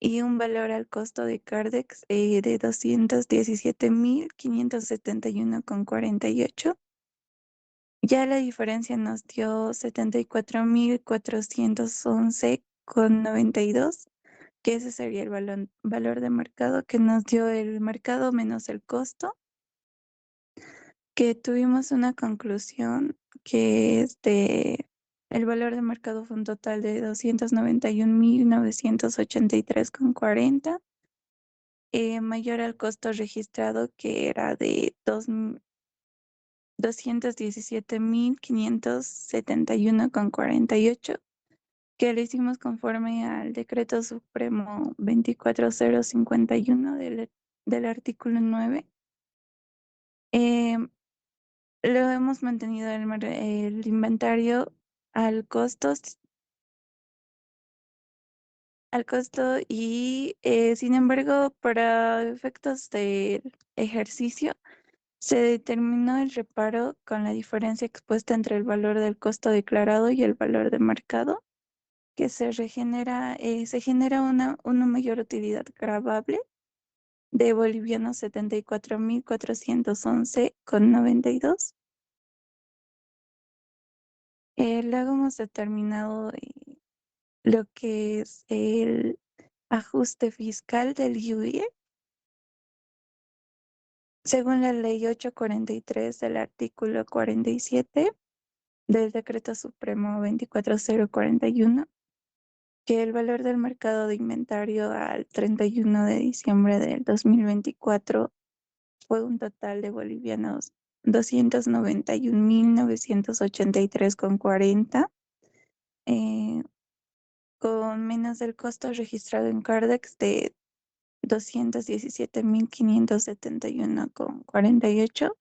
y un valor al costo de Cardex de 217.571,48. Ya la diferencia nos dio 74.411,92, que ese sería el valor de mercado que nos dio el mercado menos el costo, que tuvimos una conclusión que el valor de mercado fue un total de 291.983,40, mayor al costo registrado, que era de 217.571,48, que lo hicimos conforme al decreto supremo 24051 del artículo 9. Lo hemos mantenido el inventario al costo y sin embargo, para efectos del ejercicio, se determinó el reparo con la diferencia expuesta entre el valor del costo declarado y el valor de mercado, que se genera una mayor utilidad gravable de bolivianos 74.411,92. Luego hemos determinado lo que es el ajuste fiscal del IUIE. Según la ley 843 del artículo 47 del decreto supremo 24041, que el valor del mercado de inventario al 31 de diciembre del 2024 fue un total de bolivianos 291.983,40, con menos del costo registrado en Cardex de 217.571,48,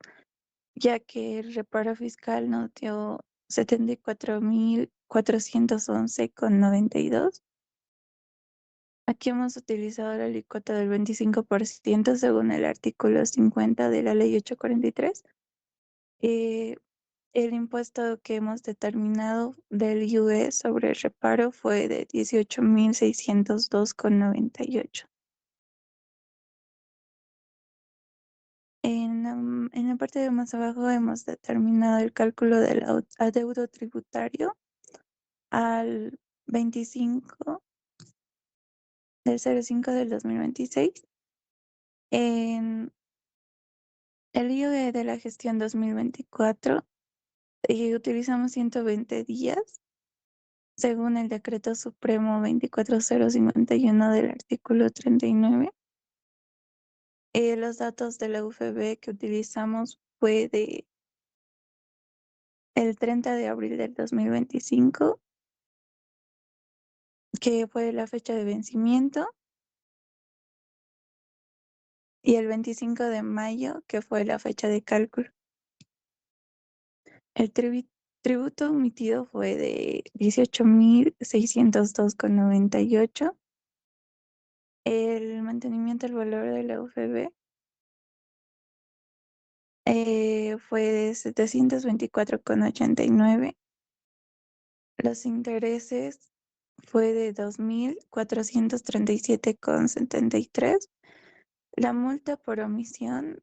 ya que el reparo fiscal nos dio 74.411,92. Aquí hemos utilizado la alícuota del 25% según el artículo 50 de la ley 843. Eh, el impuesto que hemos determinado del IUE sobre el reparo fue de 18.602,98. En la parte de más abajo hemos determinado el cálculo del adeudo tributario al 25 del 05 del 2026. En el IUE de la gestión 2024 utilizamos 120 días según el decreto supremo 24051 del artículo 39. Los datos de la UFB que utilizamos fue de el 30 de abril del 2025, que fue la fecha de vencimiento, y el 25 de mayo, que fue la fecha de cálculo. El tributo emitido fue de 18.602,98. El mantenimiento del valor de la UFB fue de 724,89. Los intereses fue de 2.437,73. La multa por omisión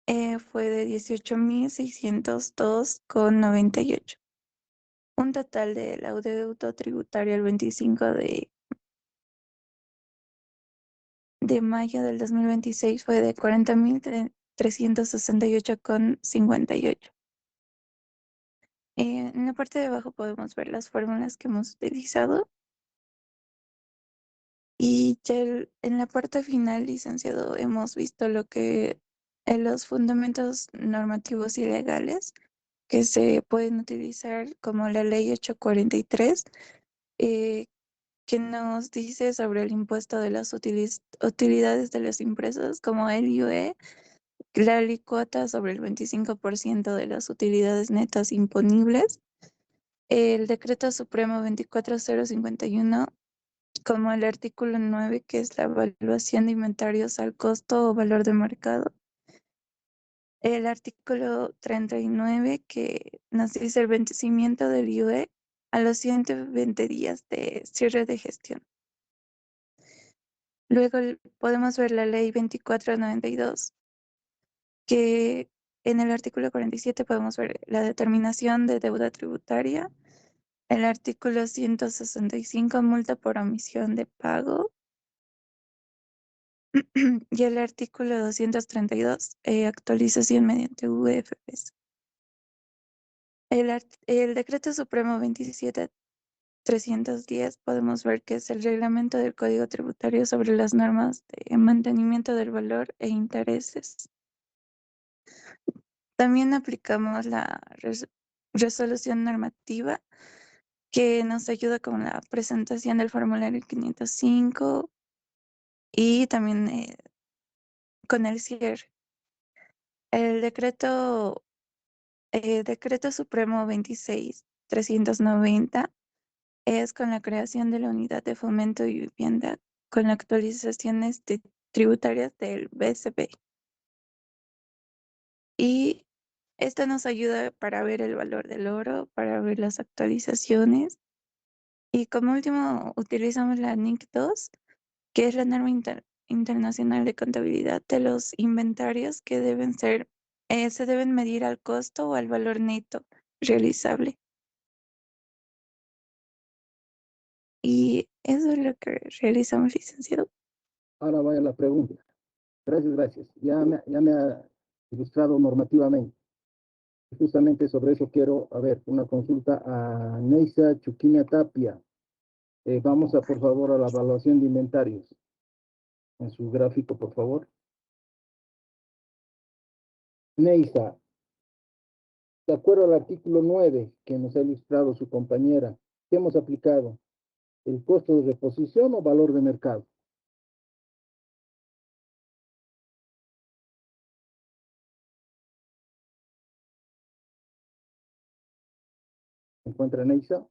fue de 18.602,98. Un total del adeudo tributario el 25 de mayo del 2026 fue de 40.368,58. En la parte de abajo podemos ver las fórmulas que hemos utilizado. Y ya en la parte final, licenciado, hemos visto lo que en los fundamentos normativos y legales que se pueden utilizar, como la ley 843, que nos dice sobre el impuesto de las utilidades de las empresas, como el IUE, la alícuota sobre el 25% de las utilidades netas imponibles, el decreto supremo 24051, como el artículo 9, que es la evaluación de inventarios al costo o valor de mercado. El artículo 39, que nos dice el vencimiento del IUE a los 120 días de cierre de gestión. Luego podemos ver la ley 2492, que en el artículo 47 podemos ver la determinación de deuda tributaria. El artículo 165, multa por omisión de pago. Y el artículo 232, actualización mediante UFPs. El decreto supremo 27310 podemos ver que es el reglamento del Código Tributario sobre las normas de mantenimiento del valor e intereses. También aplicamos la resolución normativa, que nos ayuda con la presentación del formulario 505 y también con el cierre. El decreto supremo 26390 es con la creación de la unidad de fomento y vivienda con las actualizaciones tributarias del BCP. Y esto nos ayuda para ver el valor del oro, para ver las actualizaciones. Y como último, utilizamos la NIC 2, que es la norma internacional de contabilidad de los inventarios que se deben medir al costo o al valor neto realizable. Y eso es lo que realizamos, licenciado. Ahora vaya la pregunta. Gracias. Ya me ha ilustrado normativamente. Justamente sobre eso quiero, una consulta a Neisa Chuquina Tapia. Vamos por favor, a la evaluación de inventarios. En su gráfico, por favor. Neisa, de acuerdo al artículo 9 que nos ha ilustrado su compañera, ¿qué hemos aplicado? ¿El costo de reposición o valor de mercado? ¿Se encuentra Neisa?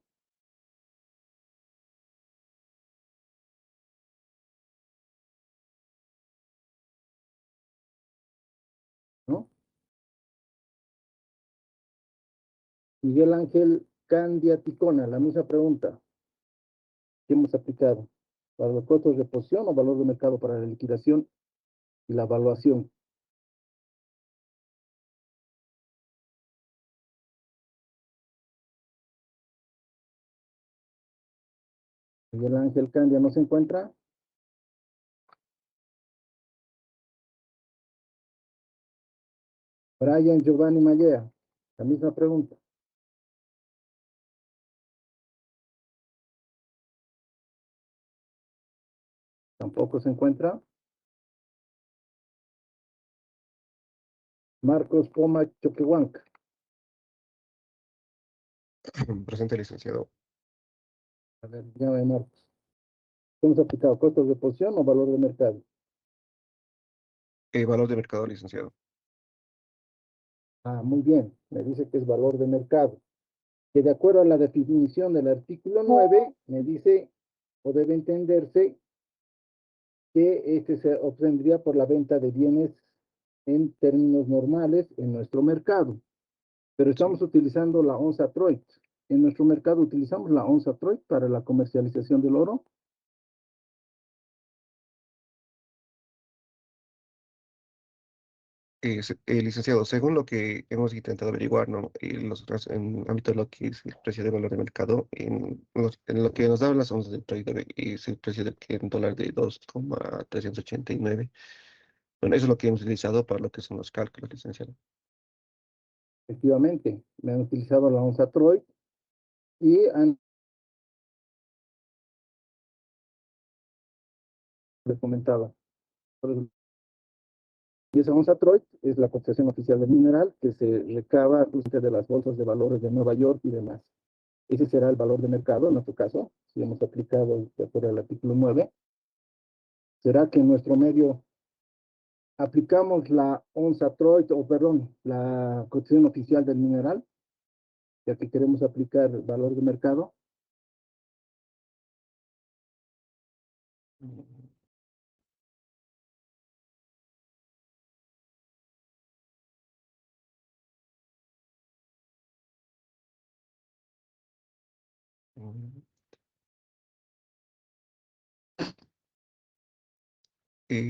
¿No? Miguel Ángel Candia Ticona, la misma pregunta que hemos aplicado. ¿Para los costos de posición o valor de mercado para la liquidación y la evaluación? Miguel Ángel Candia, ¿no se encuentra? Brian Giovanni Mallea, la misma pregunta. Tampoco se encuentra. Marcos Poma Choquehuanca. Presente, licenciado. A ver, llame Marcos. ¿Hemos aplicado costos de posición o valor de mercado? Valor de mercado, licenciado. Ah, muy bien. Me dice que es valor de mercado. Que de acuerdo a la definición del artículo 9, me dice, o debe entenderse, que este se obtendría por la venta de bienes en términos normales en nuestro mercado. Pero estamos utilizando la onza Troit. En nuestro mercado utilizamos la onza Troit para la comercialización del oro. Licenciado, según lo que hemos intentado averiguar, ¿no? En el ámbito de lo que es el precio de valor de mercado, en lo que nos daban las onzas de trader es el precio de que en dólar de 2,389. Bueno, eso es lo que hemos utilizado para lo que son los cálculos, licenciado. Efectivamente, me han utilizado la onza Troit y han comentado. Y esa onza Troit es la cotización oficial del mineral que se recaba de las bolsas de valores de Nueva York y demás. Ese será el valor de mercado en nuestro caso, si hemos aplicado de acuerdo al artículo 9. ¿Será que en nuestro medio aplicamos la onza Troit, o perdón, la cotización oficial del mineral, ya que queremos aplicar valor de mercado?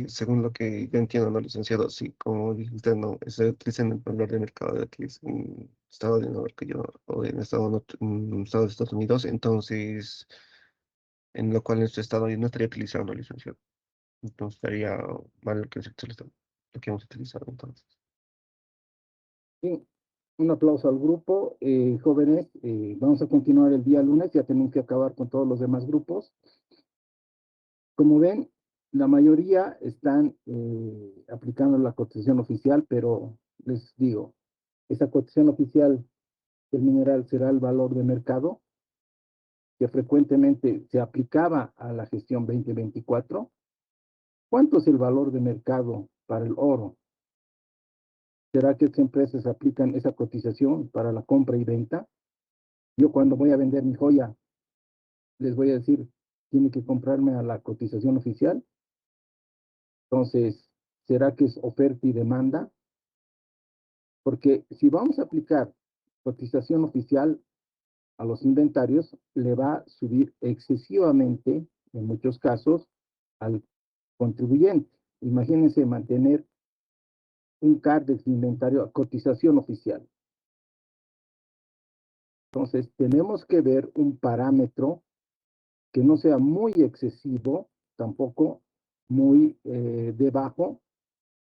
Según lo que yo entiendo, ¿no, licenciado? Sí, como dice usted, no, se utiliza en el valor de mercado de aquí, es en Estado de Nueva York, o en Estado de Estados Unidos, entonces, en lo cual nuestro Estado yo no estaría utilizando, licenciado. Entonces estaría mal lo que hemos utilizado, entonces. Sí, un aplauso al grupo. Jóvenes, vamos a continuar el día lunes, ya tenemos que acabar con todos los demás grupos. Como ven, la mayoría están aplicando la cotización oficial, pero les digo, esa cotización oficial del mineral será el valor de mercado que frecuentemente se aplicaba a la gestión 2024. ¿Cuánto es el valor de mercado para el oro? ¿Será que estas empresas aplican esa cotización para la compra y venta? Yo cuando voy a vender mi joya, les voy a decir, tiene que comprarme a la cotización oficial. Entonces, ¿será que es oferta y demanda? Porque si vamos a aplicar cotización oficial a los inventarios, le va a subir excesivamente, en muchos casos, al contribuyente. Imagínense mantener un CARDEX de inventario a cotización oficial. Entonces, tenemos que ver un parámetro que no sea muy excesivo, tampoco muy debajo,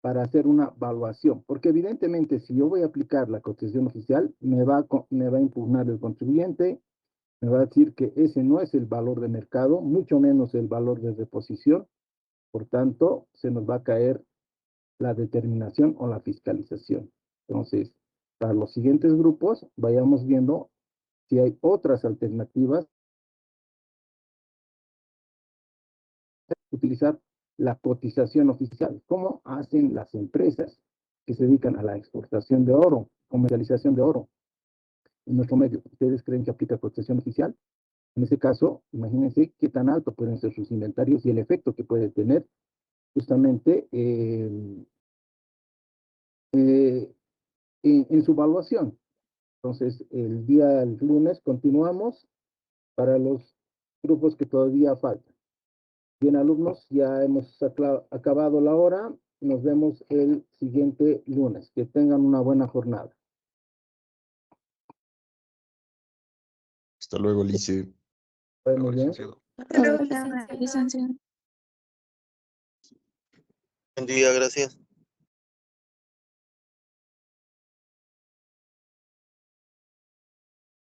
para hacer una evaluación. Porque evidentemente, si yo voy a aplicar la cotización oficial, me va a impugnar el contribuyente, me va a decir que ese no es el valor de mercado, mucho menos el valor de reposición. Por tanto, se nos va a caer la determinación o la fiscalización. Entonces, para los siguientes grupos, vayamos viendo si hay otras alternativas. Utilizar la cotización oficial, como hacen las empresas que se dedican a la exportación de oro, comercialización de oro. En nuestro medio, ¿ustedes creen que aplica cotización oficial? En ese caso, imagínense qué tan alto pueden ser sus inventarios y el efecto que puede tener justamente en su evaluación. Entonces, el día lunes continuamos para los grupos que todavía faltan. Bien, alumnos, ya hemos acabado la hora. Nos vemos el siguiente lunes. Que tengan una buena jornada. Hasta luego, Lice. Muy bien. Hola, licenciado. Licenciado. Buen día, gracias.